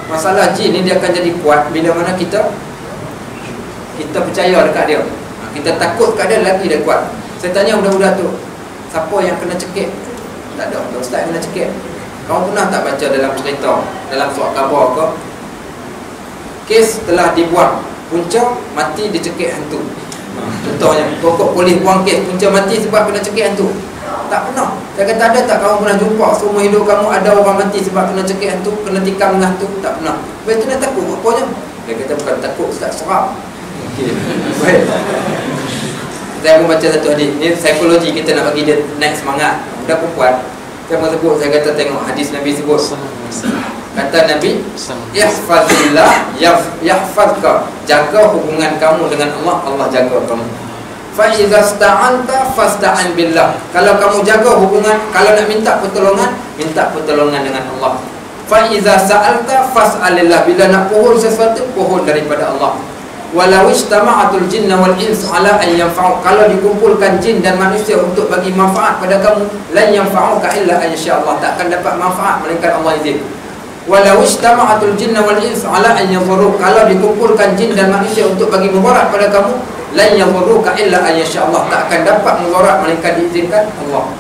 Masalah jin ni dia akan jadi kuat bila mana kita percaya dekat dia. Kita takut kat dia, lagi dia kuat. Saya tanya budak-budak tu, siapa yang kena cekik? Tak ada. Ustaz kena cekik. Kau pernah tak baca dalam cerita, dalam surat khabar ke, kes telah dibuang, punca mati dicekik hantu. Contohnya, pokok polis buang kes, punca mati sebab kena cekik hantu. Tak pernah. Saya kata ada tak kamu pernah jumpa seumur hidup kamu ada orang mati sebab kena cekik hantu, kena tikam dengan hantu? Tak pernah. Lepas tu nak takut apa je? Dia kata bukan takut Ustaz, seram. Okey. Baik. Saya pun baca satu hadis. Ni psikologi, kita nak bagi dia naik semangat. Budak perempuan, saya pun sebut, saya kata tengok hadis Nabi sebut. Kata Nabi, yahfazillah yahfazka. Jaga hubungan kamu dengan Allah, Allah jaga kamu. Fa iza sta'anta fasta'in billah. Kalau kamu jaga hubungan, kalau nak minta pertolongan dengan Allah. Fa iza sa'alta fas'alillah. Bila nak pohon sesuatu, pohon daripada Allah. Walau ijtama'atul jinna wal ins ala an yanfa'u. Kalau dikumpulkan jin dan manusia untuk bagi manfaat pada kamu, la yanfa'uka illa an yasha Allah. Takkan dapat manfaat melainkan Allah izin. Walau ijtama'atul jinna wal ins ala an yadhurruk. Kalau dikumpulkan jin dan manusia untuk bagi mudarat pada kamu, la yadhurruka illa an yasha Allah. Takkan dapat mudarat melainkan diizinkan Allah.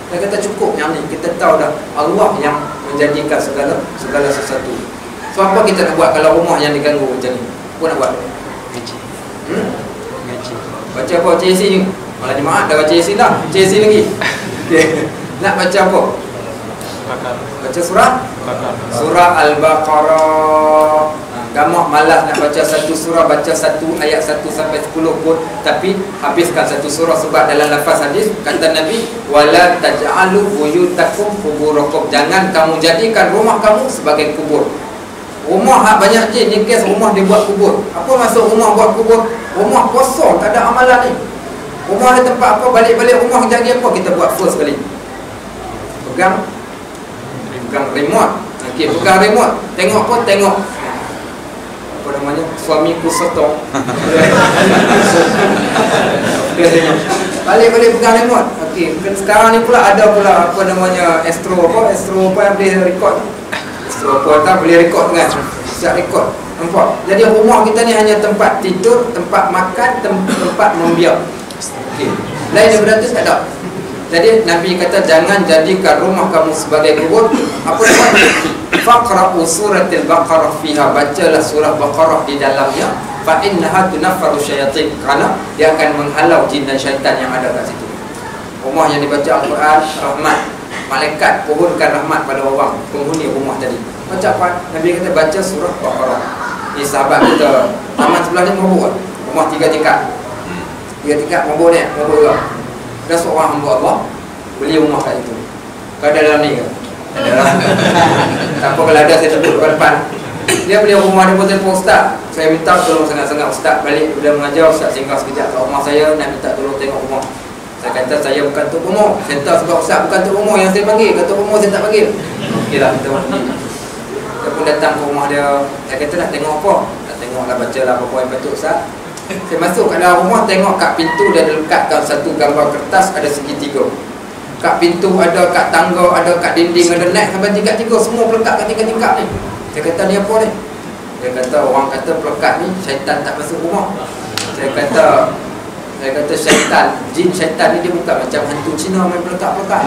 Dia kata cukup yang ni, kita tahu dah Allah yang menjadikan segala sesuatu. So apa kita nak buat kalau rumah yang diganggu macam ni? Apa nak buat? Ngaji. Baca apa CC ni? Malah jemaah dah baca CC dah. CC lagi. Okay. Nak baca apa? Baca surah Al-Baqarah. Gamak malas nak baca satu surah, baca satu ayat 1 sampai 10 pun, tapi habiskan satu surah. Sebab dalam lafaz hadis kata Nabi, wala taj'alu buyutakum quburakum. Jangan kamu jadikan rumah kamu sebagai kubur. Rumah hak banyak jin ni, kes rumah dia buat kubur. Apa maksud rumah buat kubur? Rumah kosong, tak ada amalan ni. Rumah ada tempat apa, balik-balik rumah jadi apa kita buat first kali? Pegang remote. Okey, pegang remote. Tengok apa? Tengok apa namanya? Suamiku sotong. Balik-balik pegang remote. Okey, sekarang ni pula ada pula apa namanya? Astro apa yang boleh record. Tak boleh rekod kan? Siap rekod. Nampak? Jadi rumah kita ni hanya tempat tidur, tempat makan, tempat membiak. Okey. Lain daripada tu tak ada. Jadi Nabi kata jangan jadikan rumah kamu sebagai kubur. Apa namanya? Faqra'u suratil Baqarah fiha. Bacalah surah Baqarah di dalamnya. Fa innaha tunaffaru syayatin. Kerana dia akan menghalau jin dan syaitan yang ada kat situ. Rumah yang dibaca Al-Quran, rahmat. Malaikat pohonkan rahmat pada orang penghuni rumah tadi. Baca apa? Nabi kata baca surah Baqarah. Ni sahabat kita, taman sebelah ni mabuk. Rumah 3 tingkat. 3 tingkat mabuk ni, mabuk juga. Ada seorang hamba Allah beli rumah kat situ. Kau ada dalam ni ke? Ada lah. Tak apa, kalau ada saya sebut depan. Dia beli rumah, dia pun telefon Ustaz, saya minta tolong sangat-sangat Ustaz balik bila mengajar. Ustaz singgah sekejap kat rumah saya, nak minta tolong tengok rumah. Saya kata saya bukan Tok Pomoh. Saya tahu sebab Ustaz bukan Tok Pomoh yang saya panggil. Tok Pomoh saya tak panggil. Okeylah, kita mandi. Saya pun datang ke rumah dia. Saya kata nak tengok apa? Nak tengoklah, bacalah apa-apa yang patut Ustaz. Saya masuk kat dalam rumah, tengok kat pintu dia lekatkan satu gambar kertas ada segitiga. Kat pintu ada, kat tangga ada, kat dinding ada, naik sampai tingkat-tiga, semua pelekat kat tingkat-tingkat ni. Saya kata ni apa ni? Dia kata orang kata pelekat ni syaitan tak masuk rumah. Saya kata syaitan, jin syaitan ni dia bukan macam hantu Cina main pelekat-pelekat.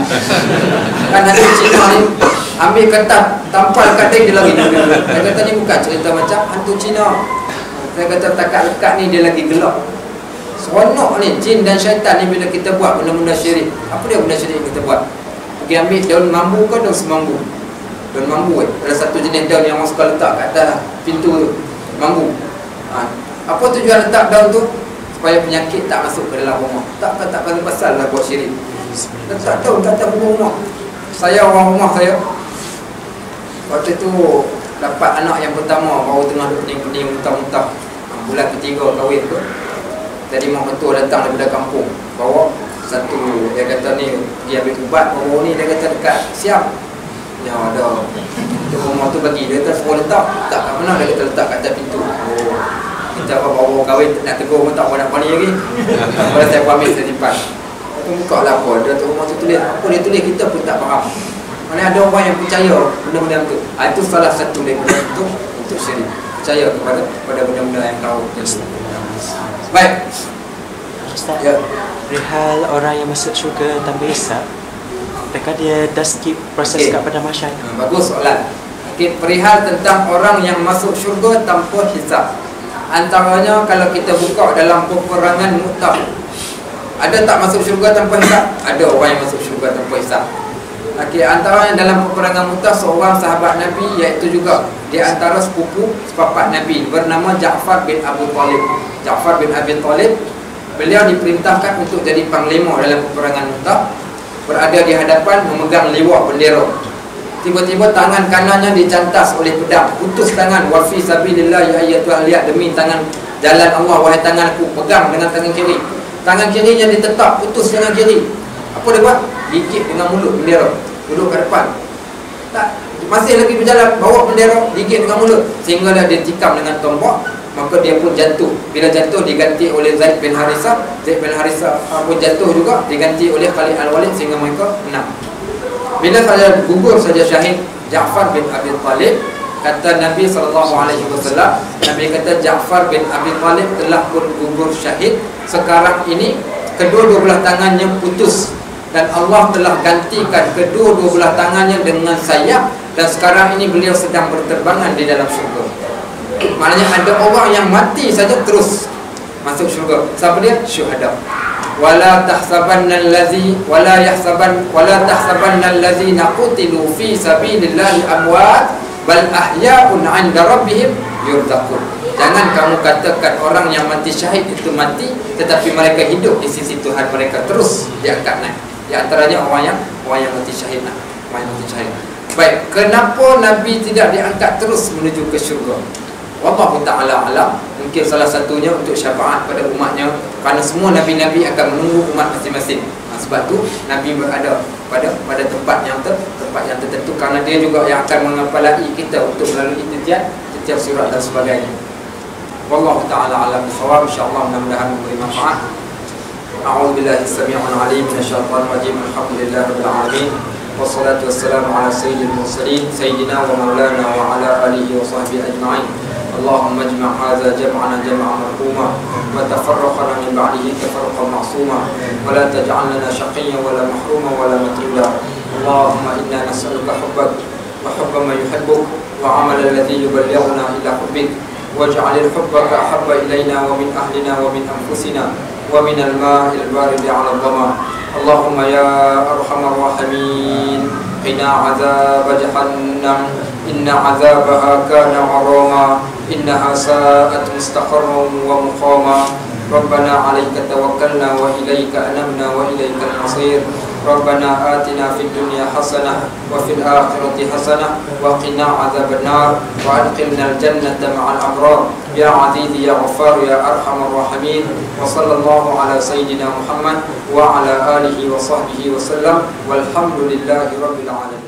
Kan hantu Cina ni ambil kertas, tampal kat dia lagi. Saya kata ni bukan cerita macam hantu Cina. Saya kata takat lekat ni dia lagi gelap. Seronok ni jin dan syaitan ni bila kita buat benda-benda syirik. Apa dia benda syirik kita buat? Pergi ambil daun mambu ke daun semanggu? Daun mambu ada satu jenis daun yang orang suka letak kat atas pintu tu, mambu. Apa tujuan letak daun tu? Supaya penyakit tak masuk ke dalam rumah. Tak pasal lah buat syirik. Letak daun kat atas rumah. Saya orang rumah saya waktu tu dapat anak yang pertama, baru tengah pening-pening muntah-muntah, bulan ketiga kahwin tu. Jadi mak mentua datang daripada kampung, bawa satu, dia kata ni dia ambil ubat baru ni, dia kata dekat Siam ya ada tu, rumah tu bagi, dia kata semua letak kat mana, dia kata letak kat atas pintu. Kita apa bawa kahwin nak tegur pun tak nak panik lagi. Pada saya ambil, saya simpan. Aku buka lah apa, dia tu rumah tu tulis apa dia tulis, kita pun tak faham. Mana ada orang yang percaya benda-benda tu. Itu salah satu daripada untuk syirik, percaya kepada benda-benda yang kau. Baik Ustaz, ya. Perihal orang yang masuk syurga tanpa hisab, adakah dia dah skip proses kat pada mahsyar? Bagus soalan. Okay, perihal tentang orang yang masuk syurga tanpa hisab, antaranya kalau kita buka dalam peperangan Mu'tah, ada tak masuk syurga tanpa hisab? Ada orang yang masuk syurga tanpa hisab. Okay, antara yang dalam peperangan Mu'tah, seorang sahabat Nabi, iaitu juga di antara sepupu sepapat Nabi, bernama Ja'far bin Abu Talib. Ja'far bin Abi Talib, beliau diperintahkan untuk jadi panglima dalam peperangan Mu'tah, berada di hadapan memegang liwah bendera. Tiba-tiba tangan kanannya dicantas oleh pedang, putus tangan. Wa fi sabilillah ya ayyatuhal liat, demi tangan jalan Allah wahai tanganku, pegang dengan tangan kiri. Tangan kirinya ditetap, putus tangan kiri. Apa dia buat? Gigit dengan mulut bendera, duduk kat depan. Tak, masih lagi berjalan, bawa bendera, gigit dengan mulut, sehingga dia tikam dengan tombak. Maka dia pun jatuh. Bila jatuh diganti oleh Zaid bin Harisah. Zaid bin Harisah pun jatuh juga, diganti oleh Khalid Al-Walid, sehingga mereka menang. Bila saja gugur saja syahid Ja'far bin Abi Talib, kata Nabi SAW, Nabi kata Ja'far bin Abi Talib telah pun gugur syahid. Sekarang ini kedua-dua belah tangannya putus, dan Allah telah gantikan kedua-dua belah tangannya dengan sayap, dan sekarang ini beliau sedang berterbangan di dalam syurga. Maknanya ada orang yang mati saja terus masuk syurga. Siapa dia? Syuhada. Wala tahsabanna allazi wala tahsabanna allazina qutilu fi sabilillahi amwat bal ahya'un 'inda rabbihim yurzaqun. Jangan kamu katakan orang yang mati syahid itu mati, tetapi mereka hidup di sisi Tuhan mereka, terus diangkat naik. Di antaranya orang yang mati syahid. Orang yang mati syahid. Baik, kenapa Nabi tidak diangkat terus menuju ke syurga? Wallahu ta'ala alam. Mungkin salah satunya untuk syafaat pada umatnya, kerana semua Nabi-Nabi akan menunggu umat masing-masing. Sebab tu Nabi berada pada tempat yang tertentu, kerana dia juga yang akan mengapalai kita untuk melalui setiap surat dan sebagainya. Wallahu ta'ala alam bisawab. InsyaAllah mudah-mudahan memberi manfaat. A'udzubillahi as-sami'ul 'alim minasyaitonir rajim. Alhamdulillahirabbil alamin. Wassalatu wassalamu ala sayyidil mursalin sayyidina wa maulana wa ala alihi wa sahbihi ajma'in. Allahumma ijma' hadza jam'ana jam'an marhuma wa tafarraqna min ba'dihi tafarruqan ma'suma wa la taj'al lana shaqiyyan wa la mahruma wa la matruda. Allahumma inna nas'aluka hubbak wa hubba man yuhibbuk wa 'amala alladhi yuballighuna ila hubbik waj'al hubbaka ahabba ilayna wa min ahlina wa min anfusina wa min al-ma'il baridi 'ala al-dhama. Allahumma ya arhamar rahimin, qina 'adzab jahannam, inna 'adzabaha kana 'arama, innaha sa'at mustaqarran wa muqama. Rabbana 'alaika tawakkalna wa ilaika anabna wa ilaikal masir. ربنا آتنا في الدنيا حسنة وفي الآخرة حسنة وقنا عذاب النار وأدخلنا الجنة مع الأبرار يا عزيز يا غفار يا أرحم الراحمين وصلى الله على سيدنا محمد وعلى آله وصحبه وسلم والحمد لله رب العالمين.